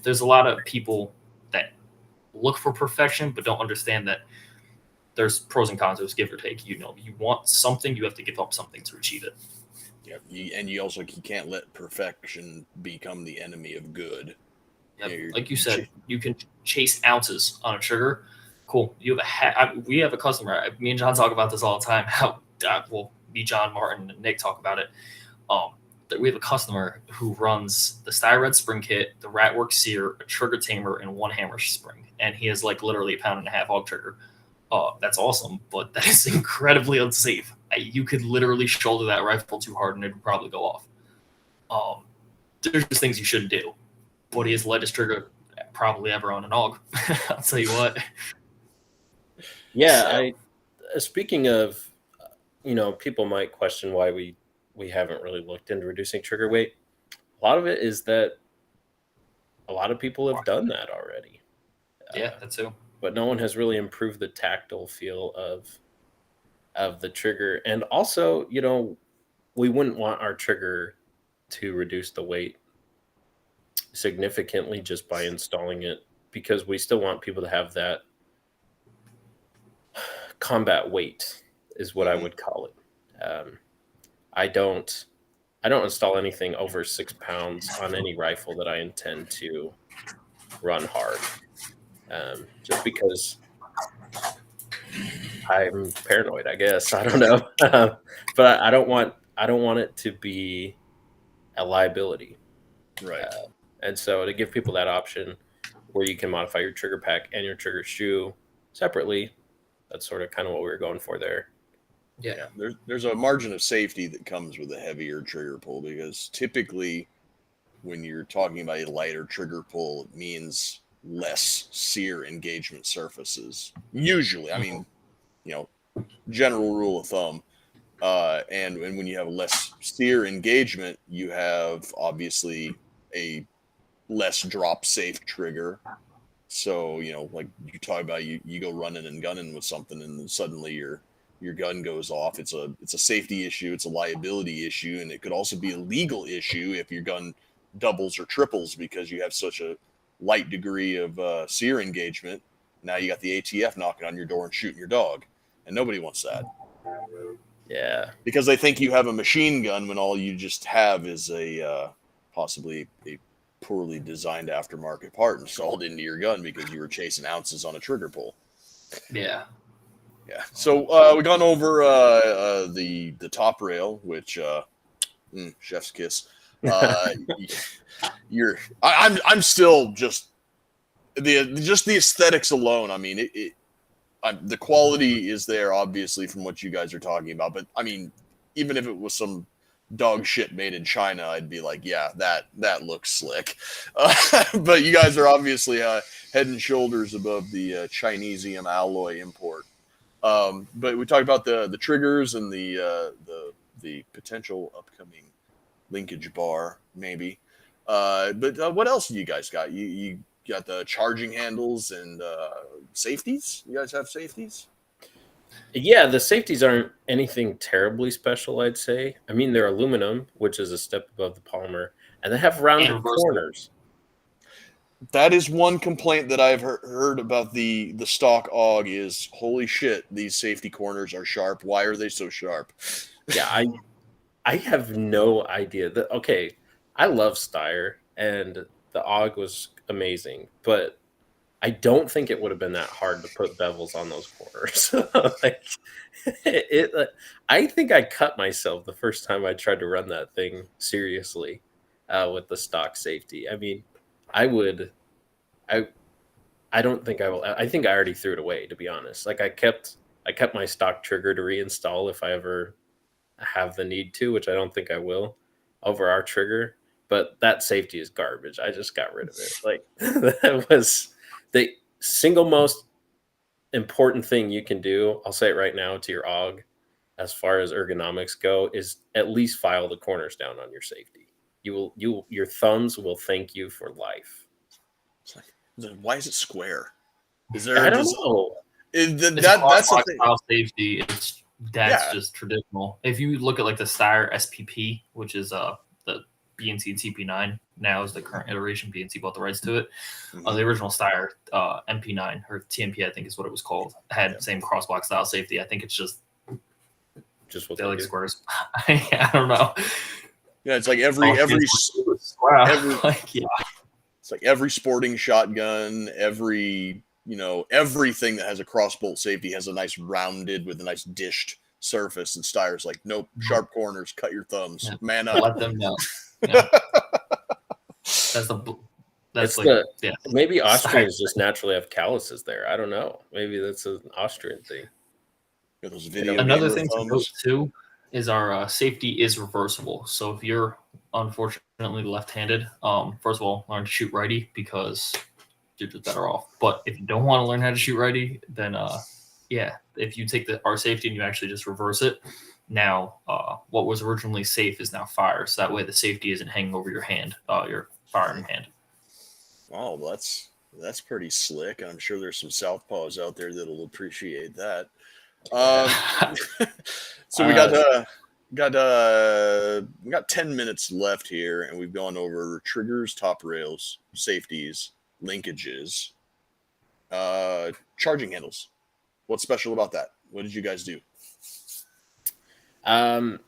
There's a lot of people that look for perfection but don't understand that there's pros and cons. There's give or take. You want something, you have to give up something to achieve it. Yeah, and you can't let perfection become the enemy of good. Yep. Like you said, you can chase ounces on a trigger. Cool. You have we have a customer. Me and John talk about this all the time. Me, John, Martin, and Nick talk about it. We have a customer who runs the Steyr Red spring kit, the Ratwork sear, a trigger tamer, and one hammer spring, and he has like literally 1.5 pound AUG trigger. That's awesome, but that is incredibly unsafe. You could literally shoulder that rifle too hard and it would probably go off. There's just things you shouldn't do. But he has the lightest trigger probably ever on an AUG. I'll tell you what. Yeah, speaking of, people might question why we haven't really looked into reducing trigger weight. A lot of it is that a lot of people have done that already. Yeah, that too. But no one has really improved the tactile feel of the trigger. And also, we wouldn't want our trigger to reduce the weight significantly just by installing it, because we still want people to have that combat weight is what I would call it. I don't install anything over 6 pounds on any rifle that I intend to run hard. Just because I'm paranoid, I guess. I don't know. But I don't want it to be a liability. Right. And so to give people that option where you can modify your trigger pack and your trigger shoe separately, that's sort of kind of what we were going for there. Yeah. There's a margin of safety that comes with a heavier trigger pull, because typically when you're talking about a lighter trigger pull, it means less sear engagement surfaces. Usually, I mean, general rule of thumb. And when you have less sear engagement, you have obviously a less drop safe trigger. So, like you talk about, you go running and gunning with something, and then suddenly your gun goes off. It's a safety issue, it's a liability issue, and it could also be a legal issue if your gun doubles or triples because you have such a light degree of sear engagement. Now you got the ATF knocking on your door and shooting your dog, and nobody wants that Yeah. because they think you have a machine gun when all you just have is a possibly a poorly designed aftermarket part installed into your gun because you were chasing ounces on a trigger pull. Yeah. Yeah. So we gone over the top rail, which chef's kiss. I'm still just the aesthetics alone. I mean, the quality is there, obviously, from what you guys are talking about. But I mean, even if it was some dog shit made in China, I'd be like, yeah, that looks slick. But you guys are obviously head and shoulders above the Chinesium alloy import. But we talked about the triggers and the potential upcoming linkage bar, maybe. But what else do you guys got? You got the charging handles and safeties. You guys have safeties? Yeah, the safeties aren't anything terribly special, I'd say. I mean, they're aluminum, which is a step above the polymer, and they have rounded corners. That is one complaint that I've heard about the stock AUG is, holy shit, these safety corners are sharp. Why are they so sharp? Yeah, I have no idea. Okay, I love Steyr, and the AUG was amazing, but I don't think it would have been that hard to put bevels on those corners. I think I cut myself the first time I tried to run that thing seriously with the stock safety. I mean, I don't think I will. I think I already threw it away, to be honest. Like I kept my stock trigger to reinstall if I ever have the need to, which I don't think I will, over our trigger. But that safety is garbage. I just got rid of it. Like that was the single most important thing you can do. I'll say it right now to your AUG, as far as ergonomics go, is at least file the corners down on your safety. Your thumbs will thank you for life. It's like, why is it square? Is there? I don't know. That's the thing. Style safety. That's just traditional. If you look at like the Steyr SPP, which is the BNC and CP9, now is the current iteration. BNC bought the rights to it. The original Steyr MP9 or TMP, I think is what it was called, had the same crossblock style safety. I think it's just what they like squares. I don't know. Yeah, it's like every like, yeah. It's like every sporting shotgun, everything that has a crossbolt safety has a nice rounded with a nice dished surface, and Steyr's like, nope, sharp corners, cut your thumbs, man up. Let them know. Yeah. Maybe Austrians just naturally have calluses there. I don't know. Maybe that's an Austrian thing. Another thing to note too is our safety is reversible. So if you're unfortunately left-handed, first of all, learn to shoot righty because you're just better off. But if you don't want to learn how to shoot righty, then if you take our safety and you actually just reverse it, now what was originally safe is now fire. So that way the safety isn't hanging over your hand, your firing hand. Oh, that's pretty slick. I'm sure there's some southpaws out there that'll appreciate that. So we got 10 minutes left here, and we've gone over triggers, top rails, safeties, linkages, charging handles. What's special about that? What did you guys do?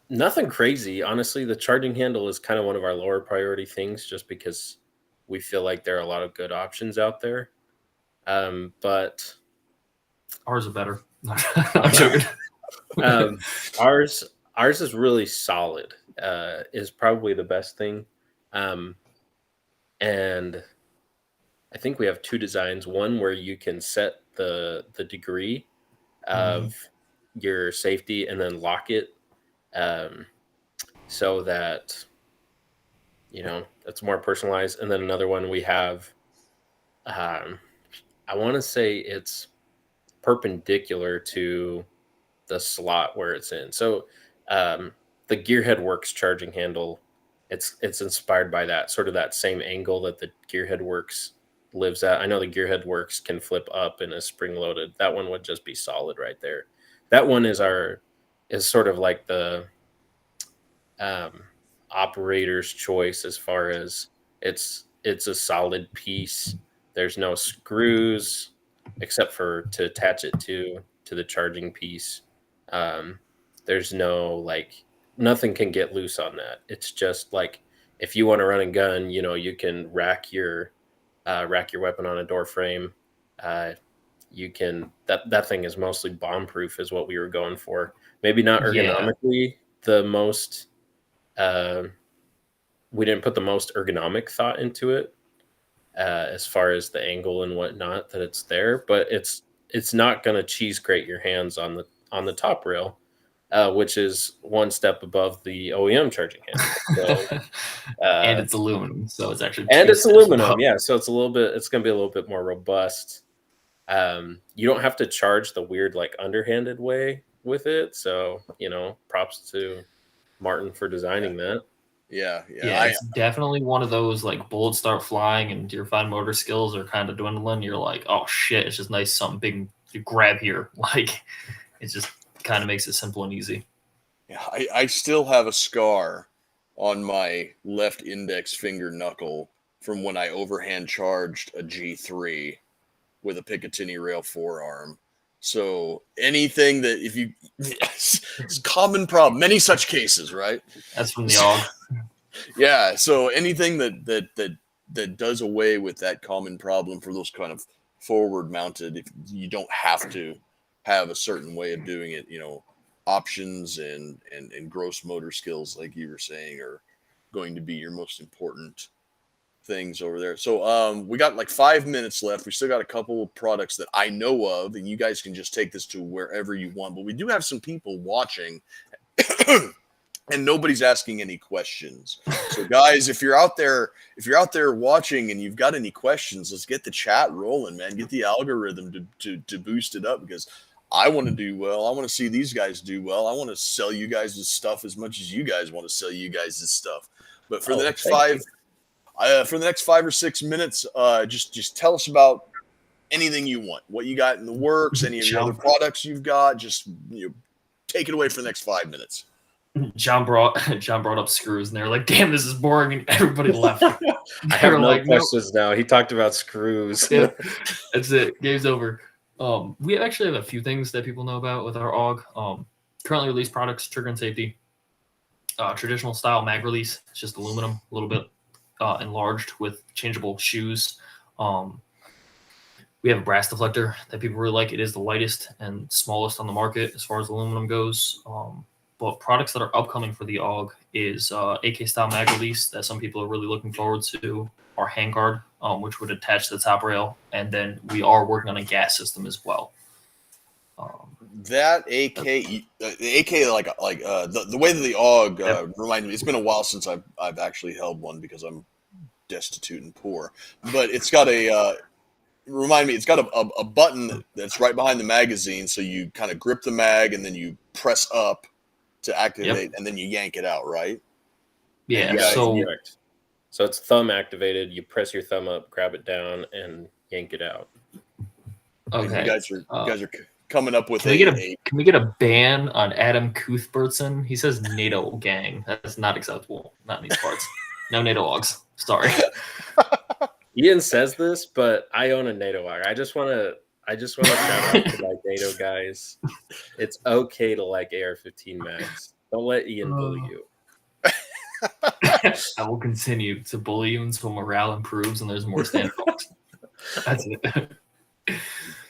Nothing crazy. Honestly, the charging handle is kind of one of our lower priority things just because we feel like there are a lot of good options out there. But ours are better. I'm joking. Ours is really solid. Is probably the best thing. And I think we have two designs. One where you can set the degree of your safety and then lock it so that it's more personalized. And then another one we have, I want to say it's perpendicular to the slot where it's in. So the Gearhead Works charging handle, it's inspired by that sort of that same angle that the Gearhead Works lives at. I know the Gearhead Works can flip up and is spring loaded. That one would just be solid right there. That one is sort of like the operator's choice as far as it's a solid piece. There's no screws except for to attach it to the charging piece. There's no like nothing can get loose on that. It's just like if you want to run and gun, you can rack your weapon on a door frame. You can that thing is mostly bomb proof is what we were going for. Maybe not ergonomically the most. We didn't put the most ergonomic thought into it as far as the angle and whatnot that it's there, but it's not going to cheese grate your hands on the top rail, which is one step above the OEM charging handle. So, and it's aluminum, so it's actually aluminum, yeah. So it's going to be a little bit more robust. You don't have to charge the weird like underhanded way with it. So props to Martin for designing that. Yeah. It's definitely one of those like bullets start flying and your fine motor skills are kind of dwindling. You're like, oh shit, it's just nice something big to grab here. Like it just kind of makes it simple and easy. Yeah, I still have a scar on my left index finger knuckle from when I overhand charged a G3 with a Picatinny rail forearm. So anything that it's common problem, many such cases, right? That's from the AUG. Yeah. So anything that does away with that common problem for those kind of forward mounted, if you don't have to have a certain way of doing it, options and gross motor skills, like you were saying, are going to be your most important things over there. So we got like 5 minutes left. We still got a couple of products that I know of, and you guys can just take this to wherever you want. But we do have some people watching and nobody's asking any questions. So guys, if you're out there watching and you've got any questions, let's get the chat rolling, man. Get the algorithm to boost it up, because I want to do well. I want to see these guys do well. I want to sell you guys this stuff as much as you guys want to sell you guys this stuff. But for the next 5 or 6 minutes, just tell us about anything you want, what you got in the works, any of the other products you've got. Just take it away for the next 5 minutes. John brought up screws, and they're like, "Damn, this is boring," and everybody left. I have no questions now. He talked about screws. Yeah, that's it. Game's over. We actually have a few things that people know about with our AUG. Currently released products: trigger and safety, traditional style mag release. It's just aluminum, a little bit enlarged with changeable shoes. We have a brass deflector that people really like. It is the lightest and smallest on the market as far as aluminum goes. But products that are upcoming for the AUG is AK style mag release that some people are really looking forward to. Our handguard, which would attach to the top rail, and then we are working on a gas system as well. That AK, the way that the AUG reminded me. It's been a while since I've actually held one because I'm destitute and poor. But it's got it's got a button that's right behind the magazine, so you kind of grip the mag and then you press up to activate, and then you yank it out, right? Yeah. So it's thumb activated. You press your thumb up, grab it down, and yank it out. Okay. You guys are coming up with can we get a ban on Adam Cuthbertson? He says NATO gang. That's not acceptable. Not in these parts. No NATO AUGs. Sorry. Ian says this, but I own a NATO AUG. I just want to shout out to like NATO guys. It's okay to like AR-15 mags. Don't let Ian bully you. I will continue to bully you until morale improves and there's more standoffs. That's it.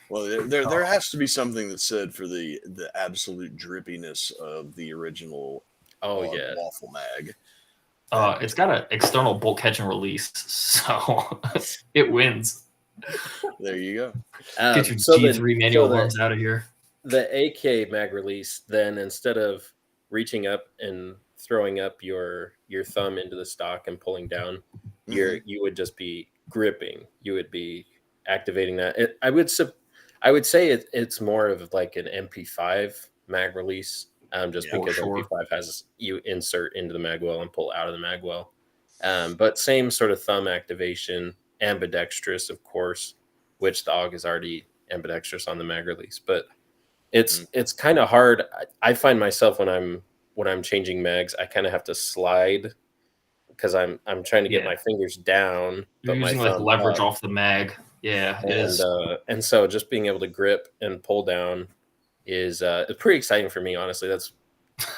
Well, there has to be something that's said for the absolute drippiness of the original waffle mag. It's got an external bolt catch and release, so it wins. There you go. Get your G3 manual arms out of here. The AK mag release, then instead of reaching up and throwing up your thumb into the stock and pulling down, you would just be gripping. You would be activating that. I would say it's more of like an MP5 mag release, because MP5 has you insert into the mag well and pull out of the mag well. But same sort of thumb activation. ambidextrous, of course, which the AUG is already ambidextrous on the mag release. But it's kind of hard. I find myself when I'm changing mags, I kind of have to slide because I'm trying to get my fingers down, You're but my using like thumb leverage up. off the mag. Yeah, it is. And so just being able to grip and pull down is pretty exciting for me, honestly.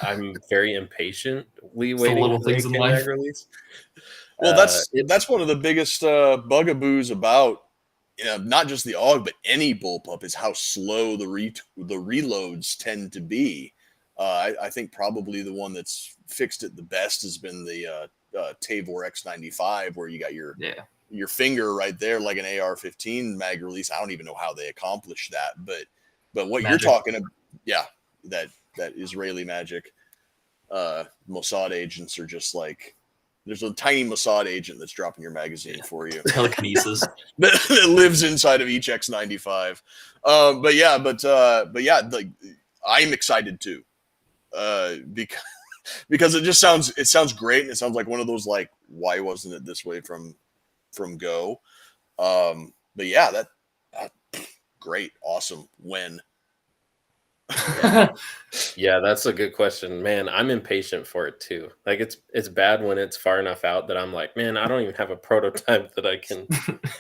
I'm very impatiently It's the waiting little for the things in AK life. mag release. Well, that's one of the biggest bugaboos about not just the AUG but any bullpup is how slow the reloads tend to be. I think probably the one that's fixed it the best has been the Tavor X95, where you got your finger right there like an AR-15 mag release. I don't even know how they accomplished that, but what you're talking about, that Israeli magic, Mossad agents are just like, there's a tiny Mossad agent that's dropping your magazine for you. Telekinesis that lives inside of each X95. Like, I'm excited too, because it sounds great, and it sounds like one of those, like, why wasn't it this way from Go? But yeah, that great, awesome. When? Yeah, that's a good question, man. I'm impatient for it too. Like, it's bad when it's far enough out that I'm like, man, I don't even have a prototype that I can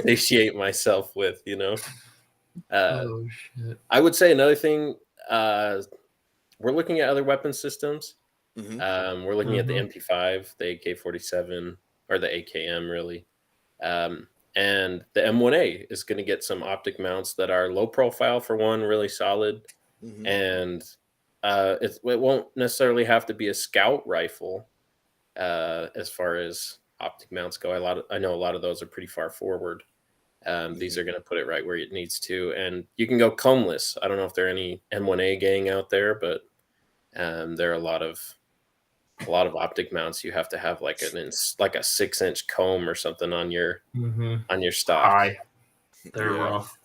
satiate myself with, oh shit. I would say another thing, we're looking at other weapon systems. We're looking at the MP5, the AK-47, or the AKM really. And the M1A is going to get some optic mounts that are low profile, for one, really solid. And it won't necessarily have to be a scout rifle as far as optic mounts go. I know a lot of those are pretty far forward. These are going to put it right where it needs to. And you can go combeless. I don't know if there are any M1A gang out there, but there are a lot of optic mounts. You have to have like a 6-inch comb or something on your stock. They're rough.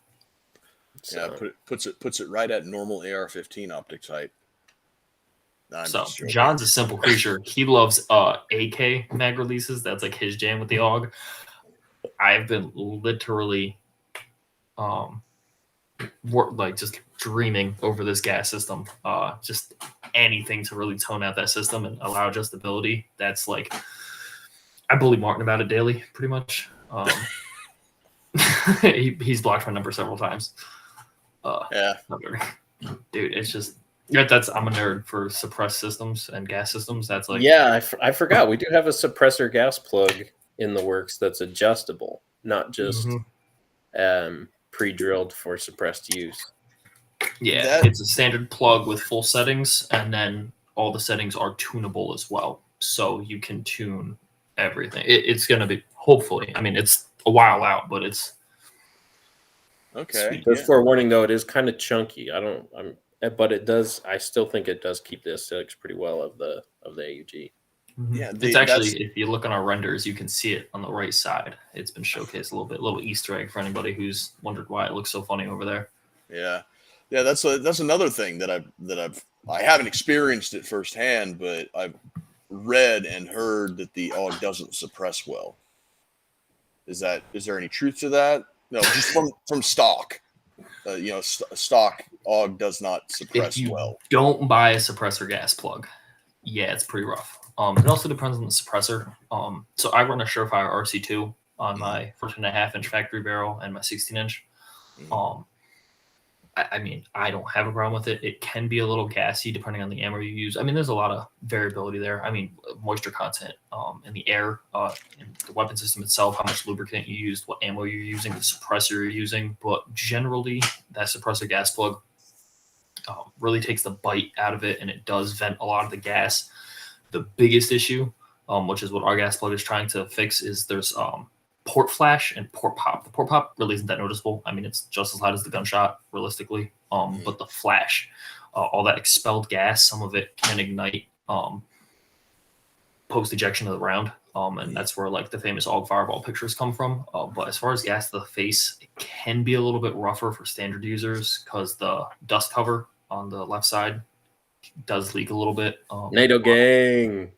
So. Yeah, puts it right at normal AR-15 optics height. So John's a simple creature. He loves AK mag releases. That's like his jam with the AUG. I've been literally just dreaming over this gas system. Just anything to really tone out that system and allow adjustability. That's like, I bully Martin about it daily, pretty much. He's blocked my number several times. Dude, it's just I'm a nerd for suppressed systems and gas systems. That's like, I forgot we do have a suppressor gas plug in the works that's adjustable, not just pre-drilled for suppressed use. Yeah, it's a standard plug with full settings, and then all the settings are tunable as well, so you can tune everything. It's going to be, hopefully, I mean, it's a while out, but it's okay. Just forewarning though, it is kind of chunky. But it does. I still think it does keep the aesthetics pretty well of the AUG. Yeah, it's actually, if you look on our renders, you can see it on the right side. It's been showcased a little bit, little Easter egg for anybody who's wondered why it looks so funny over there. Yeah, that's another thing that I haven't experienced it firsthand, but I've read and heard that the AUG doesn't suppress well. Is there any truth to that? No, just from stock. Stock AUG does not suppress well. Don't buy a suppressor gas plug. Yeah, it's pretty rough. It also depends on the suppressor. So I run a Surefire RC2 on my 14.5-inch factory barrel and my 16-inch. I mean, I don't have a problem with it. It can be a little gassy depending on the ammo you use. I mean, there's a lot of variability there. I mean, moisture content in the air, in the weapon system itself, how much lubricant you used, what ammo you're using, the suppressor you're using. But generally, that suppressor gas plug really takes the bite out of it, and it does vent a lot of the gas. The biggest issue, which is what our gas plug is trying to fix, is there's port flash and port pop. The port pop really isn't that noticeable. I mean, it's just as loud as the gunshot, realistically. But the flash, all that expelled gas, some of it can ignite post ejection of the round, and that's where like the famous AUG fireball pictures come from. But as far as gas to the face, it can be a little bit rougher for standard users because the dust cover on the left side does leak a little bit. NATO gang.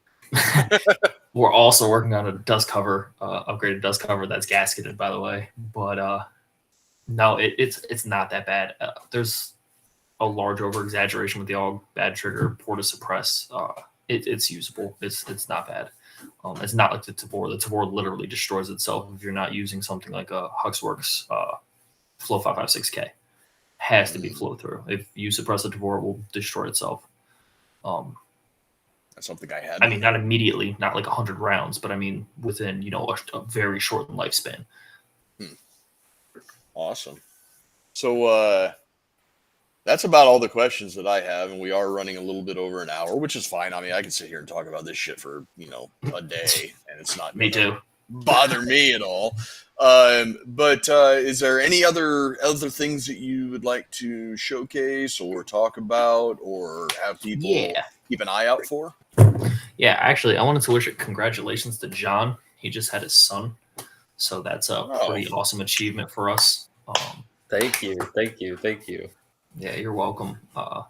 We're also working on a dust cover, upgraded dust cover that's gasketed, by the way. But no, it's not that bad. There's a large over exaggeration with the AUG, bad trigger, poor to suppress. It's usable. It's not bad. It's not like the Tabor. The Tabor literally destroys itself if you're not using something like a Huxworks Flow 556K. Has to be flow through. If you suppress the Tabor, it will destroy itself. That's something I had. I mean, not immediately, not like 100 rounds, but I mean within a very short lifespan. Awesome. So that's about all the questions that I have, and we are running a little bit over an hour, which is fine. I mean, I can sit here and talk about this shit for a day, and it's not Me too. bother me at all. But is there any other things that you would like to showcase or talk about, or have people keep an eye out for? Yeah, actually, I wanted to wish congratulations to John. He just had his son, so that's a pretty awesome achievement for us. Thank you. Yeah, you're welcome.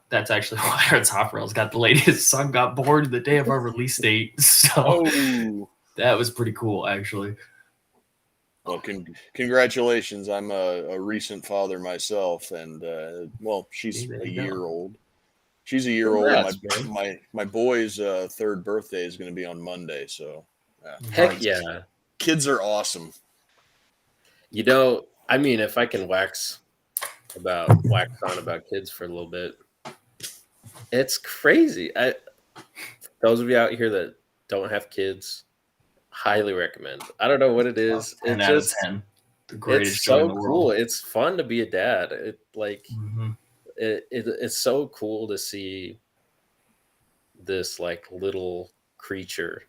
That's actually why our top rails got delayed. His son got born the day of our release date, so that was pretty cool, actually. Well, congratulations. I'm a recent father myself, and she's a year old. She's a year old. My boy's third birthday is going to be on Monday, so heck yeah, kids are awesome. I mean, if I can wax on about kids for a little bit, it's crazy. Those of you out here that don't have kids, highly recommend. I don't know what it is. 10 out of 10. The greatest it's joy in so the cool. world. It's fun to be a dad. It's so cool to see this like little creature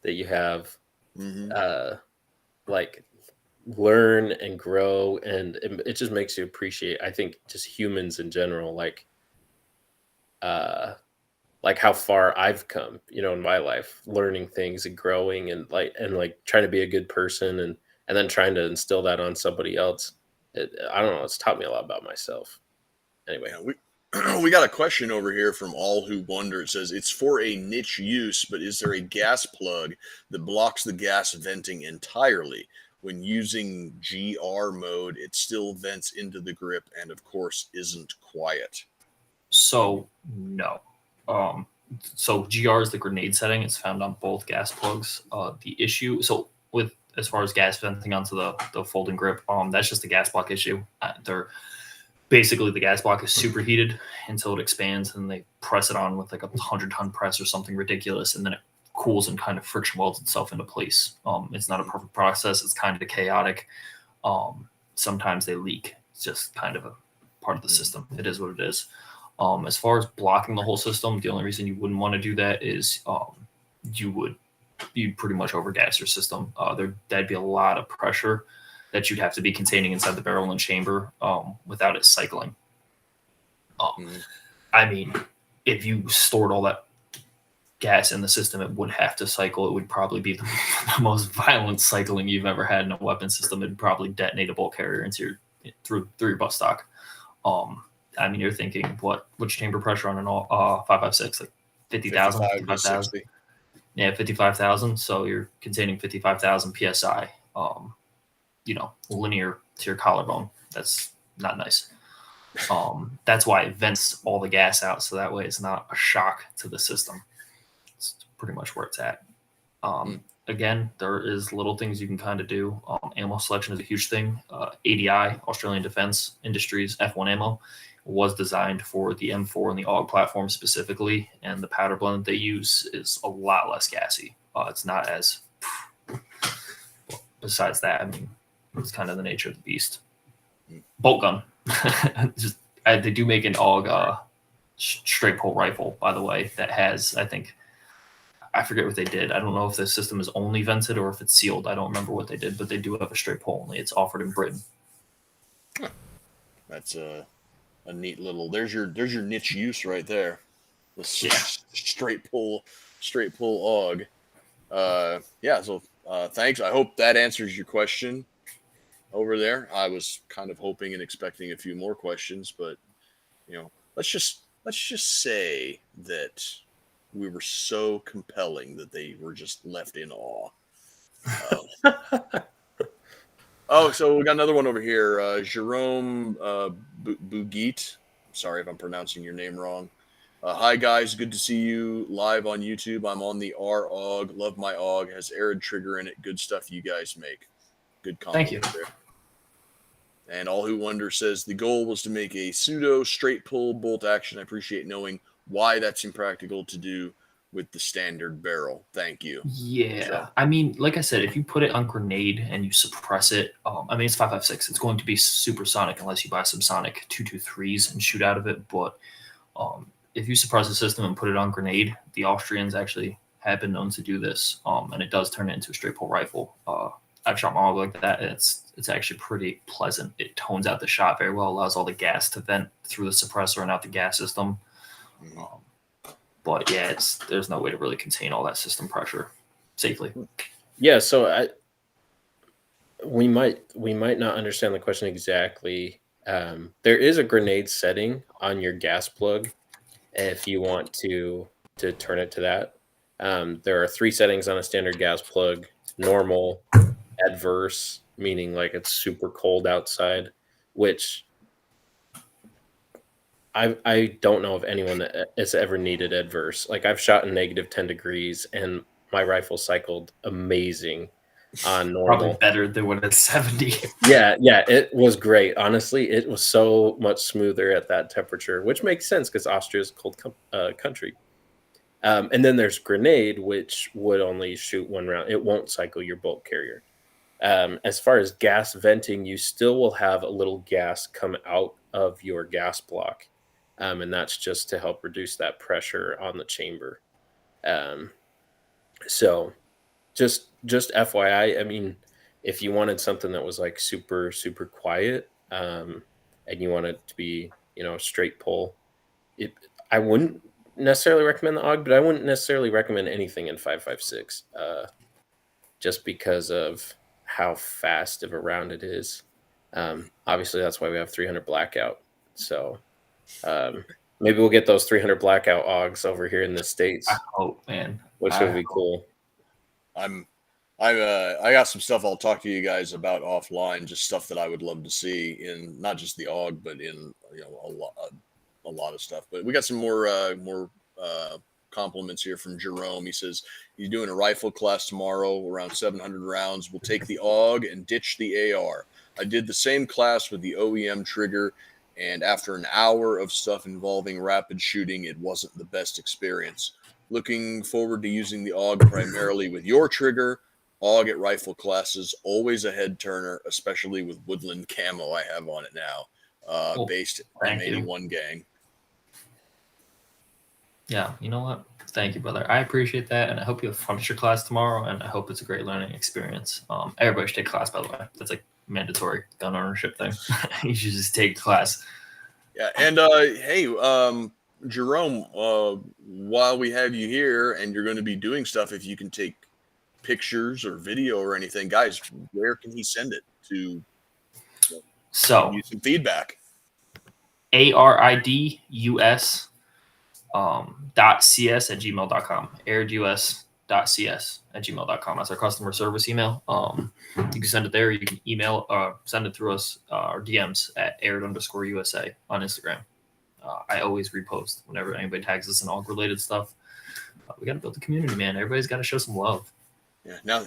that you have like learn and grow, and it just makes you appreciate, I think, just humans in general, like how far I've come, in my life, learning things and growing and trying to be a good person and then trying to instill that on somebody else. I don't know. It's taught me a lot about myself. Anyway, we got a question over here from All Who Wonder. It says, it's for a niche use, but is there a gas plug that blocks the gas venting entirely? When using GR mode, it still vents into the grip and, of course, isn't quiet. So, no. So GR is the grenade setting. It's found on both gas plugs. The issue, so with as far as gas venting onto the folding grip, that's just a gas block issue. Basically the gas block is superheated until it expands, and they press it on with like a 100-ton press or something ridiculous, and then it cools and kind of friction welds itself into place. It's not a perfect process. It's kind of chaotic. Sometimes they leak. It's just kind of a part of the system. It is what it is. As far as blocking the whole system, the only reason you wouldn't want to do that is you'd pretty much overgas your system. That'd be a lot of pressure that you'd have to be containing inside the barrel and chamber without it cycling. I mean, if you stored all that gas in the system, it would have to cycle. It would probably be the most violent cycling you've ever had in a weapon system. It'd probably detonate a bolt carrier through your butt stock. I mean, you're thinking, which chamber pressure on an 5.56, like 50,000, 55,000? Yeah, 55,000. So you're containing 55,000 psi. Linear to your collarbone. That's not nice. That's why it vents all the gas out, so that way it's not a shock to the system. It's pretty much where it's at. Again, there is little things you can kind of do. Ammo selection is a huge thing. ADI, Australian Defence Industries F1 ammo, was designed for the M4 and the AUG platform specifically, and the powder blend that they use is a lot less gassy. It's not as... Besides that, I mean, it's kind of the nature of the beast. Bolt gun. They do make an AUG straight pull rifle, by the way, that has, I forget what they did. I don't know if the system is only vented or if it's sealed. I don't remember what they did, but they do have a straight pull only. It's offered in Britain. That's a neat little. There's your niche use right there. The straight pull AUG. So thanks. I hope that answers your question over there. I was kind of hoping and expecting a few more questions, but let's just say that we were so compelling that they were just left in awe. So we got another one over here. Jerome Bugit. Sorry if I'm pronouncing your name wrong. Hi guys, good to see you live on YouTube. I'm on the R AUG. Love my AUG. Has Arid trigger in it. Good stuff you guys make. Good Thank you. compliment there. And All Who Wonder says the goal was to make a pseudo straight pull bolt action. I appreciate knowing why that's impractical to do with the standard barrel. Thank you. Yeah, So- I mean, like I said, if you put it on grenade and you suppress it, I mean, it's 5.56. It's going to be supersonic unless you buy some Sonic 223s and shoot out of it. But if you suppress the system and put it on grenade, the Austrians actually have been known to do this, and it does turn it into a straight pull rifle. I've shot my AUG like that, and it's actually pretty pleasant. It tones out the shot very well, allows all the gas to vent through the suppressor and out the gas system. But yeah, there's no way to really contain all that system pressure safely. Yeah, so we might not understand the question exactly. There is a grenade setting on your gas plug if you want to turn it to that. There are 3 settings on a standard gas plug: normal, adverse, meaning like it's super cold outside, which I don't know of anyone that has ever needed adverse. Like, I've shot in negative 10 degrees and my rifle cycled amazing on normal. Probably better than when it's 70. Yeah, it was great. Honestly, it was so much smoother at that temperature, which makes sense because Austria is a cold country. And then there's grenade, which would only shoot 1 round. It won't cycle your bolt carrier. As far as gas venting, you still will have a little gas come out of your gas block. And that's just to help reduce that pressure on the chamber. So just FYI, I mean, if you wanted something that was like super, super quiet, and you want it to be, straight pull, I wouldn't necessarily recommend the AUG, but I wouldn't necessarily recommend anything in 5.56, just because of how fast of a round it is. Obviously that's why we have 300 blackout. So maybe we'll get those 300 blackout AUGs over here in the States. I hope, man. Which would be cool. I got some stuff I'll talk to you guys about offline, just stuff that I would love to see in not just the AUG, but in a lot of stuff. But we got some more compliments here from Jerome. He says he's doing a rifle class tomorrow, around 700 rounds. We'll take the AUG and ditch the AR. I did the same class with the OEM trigger, and after an hour of stuff involving rapid shooting, it wasn't the best experience. Looking forward to using the AUG primarily with your trigger. AUG at rifle classes, always a head turner, especially with woodland camo I have on it now, based on 81 gang. Yeah, you know what? Thank you, brother. I appreciate that, and I hope you have fun at your class tomorrow, and I hope it's a great learning experience. Everybody should take class, by the way. That's like mandatory gun ownership thing. You should just take class. Yeah, and hey, Jerome, while we have you here and you're going to be doing stuff, if you can take pictures or video or anything, guys, where can he send it to? So use some feedback. ARIDUS .cs@gmail.com. AridUS.cs@gmail.com. That's our customer service email. You can send it there. You can email, send it through us, our DMs at Arid_USA on Instagram. I always repost whenever anybody tags us in AUG related stuff. We got to build the community, man. Everybody's got to show some love. Yeah. Now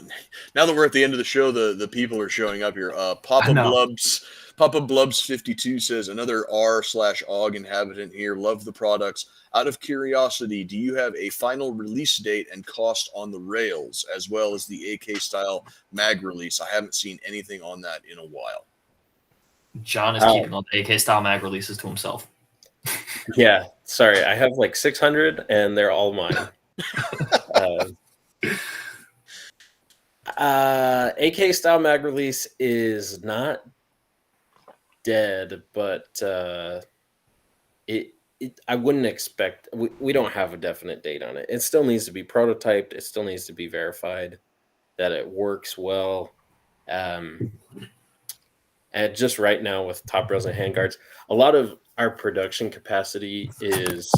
that we're at the end of the show, the people are showing up here. Papa Blubs 52 says another R/AUG inhabitant here. Love the products. Out of curiosity, do you have a final release date and cost on the rails, as well as the AK style mag release? I haven't seen anything on that in a while. John is keeping all the AK style mag releases to himself. Yeah, sorry, I have like 600 and they're all mine. AK style mag release is not dead, but I wouldn't expect. We don't have a definite date on it. It still needs to be prototyped. It still needs to be verified that it works well. And just right now with top rails and handguards, a lot of our production capacity is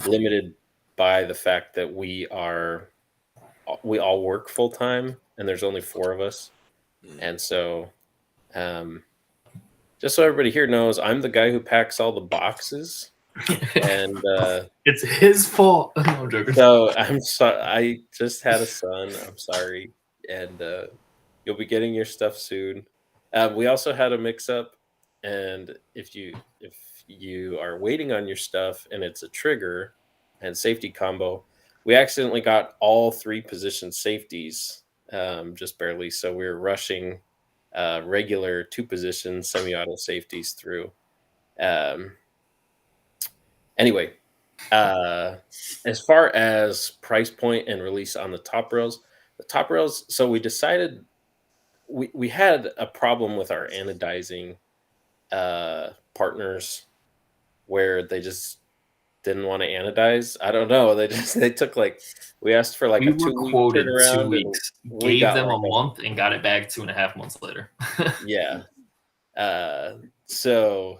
limited by the fact that we all work full time, and there's only 4 of us, and so just so everybody here knows, I'm the guy who packs all the boxes, and It's his fault. No, I'm joking. so I'm sorry. I just had a son. I'm sorry, and you'll be getting your stuff soon. We also had a mix-up, and if you are waiting on your stuff and it's a trigger and safety combo, we accidentally got all 3 position safeties, just barely. So we were rushing regular 2-position semi-auto safeties through. Anyway, as far as price point and release on the top rails, so we decided we had a problem with our anodizing partners where they just didn't want to anodize. I don't know. They took we asked for like We a were 2-week quoted 2 turnaround, and weeks, we gave got them like a month, and got it back 2.5 months later. yeah. So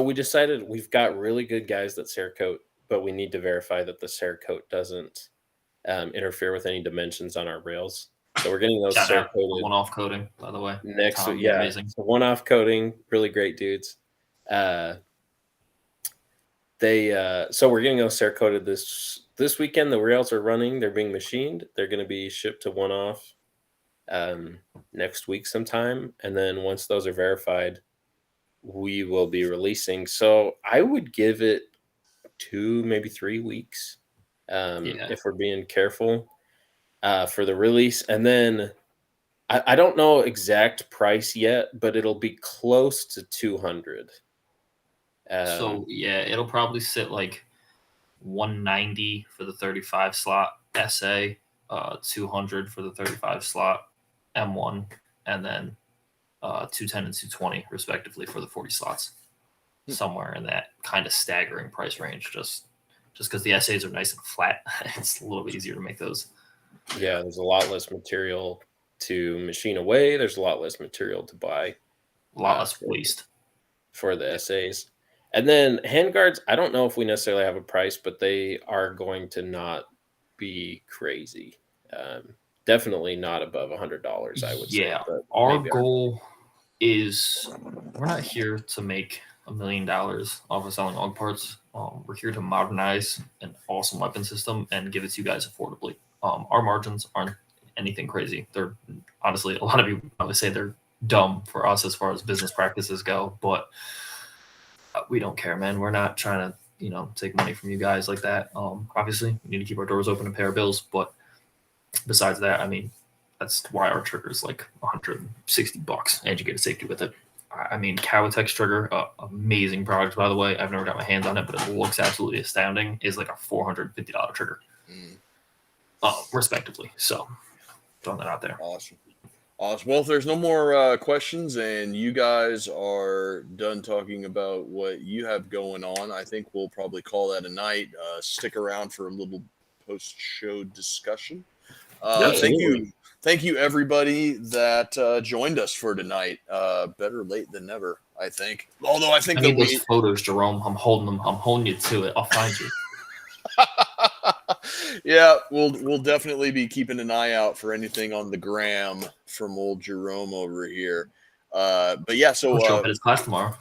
we decided we've got really good guys that Cerakote, but we need to verify that the Cerakote doesn't interfere with any dimensions on our rails. So we're getting those Shout out Cerakoted one-off coating, by the way. next Tom, week. you're Yeah, amazing. so one-off coating, really great dudes. So we're getting those Cerakoted this weekend. The rails are running; they're being machined. They're going to be shipped to one-off next week sometime, and then once those are verified, we will be releasing. So I would give it 2, maybe 3 weeks, if we're being careful, for the release. And then I don't know exact price yet, but it'll be close to 200. So yeah, it'll probably sit like 190 for the 35 slot SA, 200 for the 35 slot M1, and then 210 and 220 respectively for the 40 slots. Somewhere in that kind of staggering price range, just because the SAs are nice and flat. It's a little bit easier to make those. Yeah, there's a lot less material to machine away. There's a lot less material to buy. A lot less waste for the SAs. And then handguards, I don't know if we necessarily have a price, but they are going to not be crazy. Definitely not above $100, I would say. But our goal is we're not here to make $1 million off of selling AUG parts. We're here to modernize an awesome weapon system and give it to you guys affordably. Our margins aren't anything crazy. They're honestly, a lot of people probably say they're dumb for us as far as business practices go, but we don't care, man. We're not trying to, take money from you guys like that. Obviously, we need to keep our doors open and pay our bills, but besides that, I mean, that's why our trigger is like $160, and you get a safety with it. I mean, Cowatex trigger, amazing product, by the way. I've never got my hands on it, but it looks absolutely astounding. Is like a $450 trigger, respectively. So, throwing that out there. Awesome. Well, if there's no more questions and you guys are done talking about what you have going on, I think we'll probably call that a night. Stick around for a little post-show discussion. Thank you, everybody that joined us for tonight. Better late than never, I think. Although I think I need those photos, Jerome. I'm holding them. I'm holding you to it. I'll find you. Yeah, we'll definitely be keeping an eye out for anything on the gram from old Jerome over here. But yeah, so I'll show up at his class tomorrow.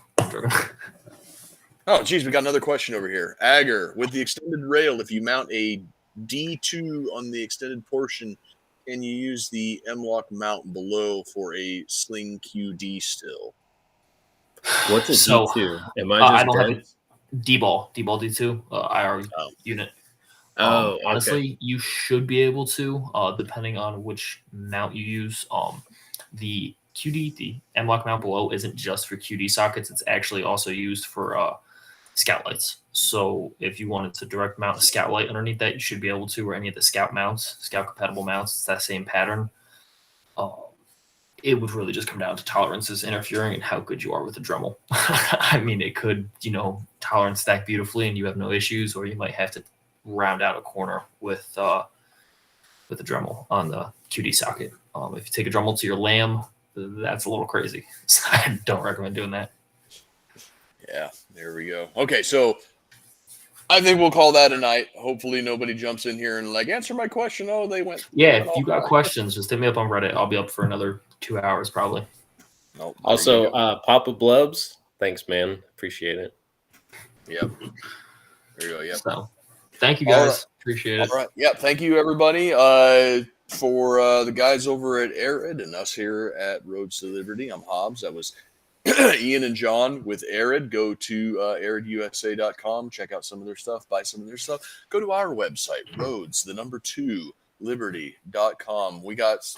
Oh, geez, we got another question over here. Agar, with the extended rail, if you mount a D2 on the extended portion, can you use the M-lock mount below for a sling QD still? What's a D2? Am I just don't have a D-ball D2 IR unit. Honestly, you should be able to, depending on which mount you use. The QD, the M-lock mount below, isn't just for QD sockets. It's actually also used for scout lights. So if you wanted to direct mount a scout light underneath that, you should be able to, or any of the scout mounts, scout compatible mounts. It's that same pattern. It would really just come down to tolerances interfering and how good you are with the Dremel. I mean, it could, tolerance stack beautifully and you have no issues, or you might have to round out a corner with the Dremel on the QD socket. If you take a Dremel to your lamb, that's a little crazy. So I don't recommend doing that. Yeah, there we go. Okay, so I think we'll call that a night. Hopefully nobody jumps in here and like answer my question. Oh, they went. Yeah, if you got questions, just hit me up on Reddit. I'll be up for another 2 hours probably. Nope, Also, Papa Blubs, thanks, man. Appreciate it. Yep. There you go. Yep. So, thank you guys. Appreciate it. All right. Yeah. Thank you, everybody. For the guys over at Arid and us here at Roads to Liberty, I'm Hobbs. That was Ian and John with Arid. Go to aridusa.com. Check out some of their stuff. Buy some of their stuff. Go to our website, roads2liberty.com. We got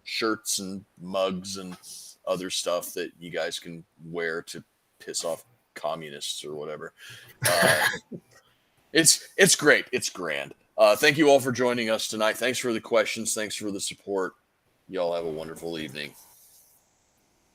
shirts and mugs and other stuff that you guys can wear to piss off communists or whatever. It's great. It's grand. Thank you all for joining us tonight. Thanks for the questions. Thanks for the support. Y'all have a wonderful evening.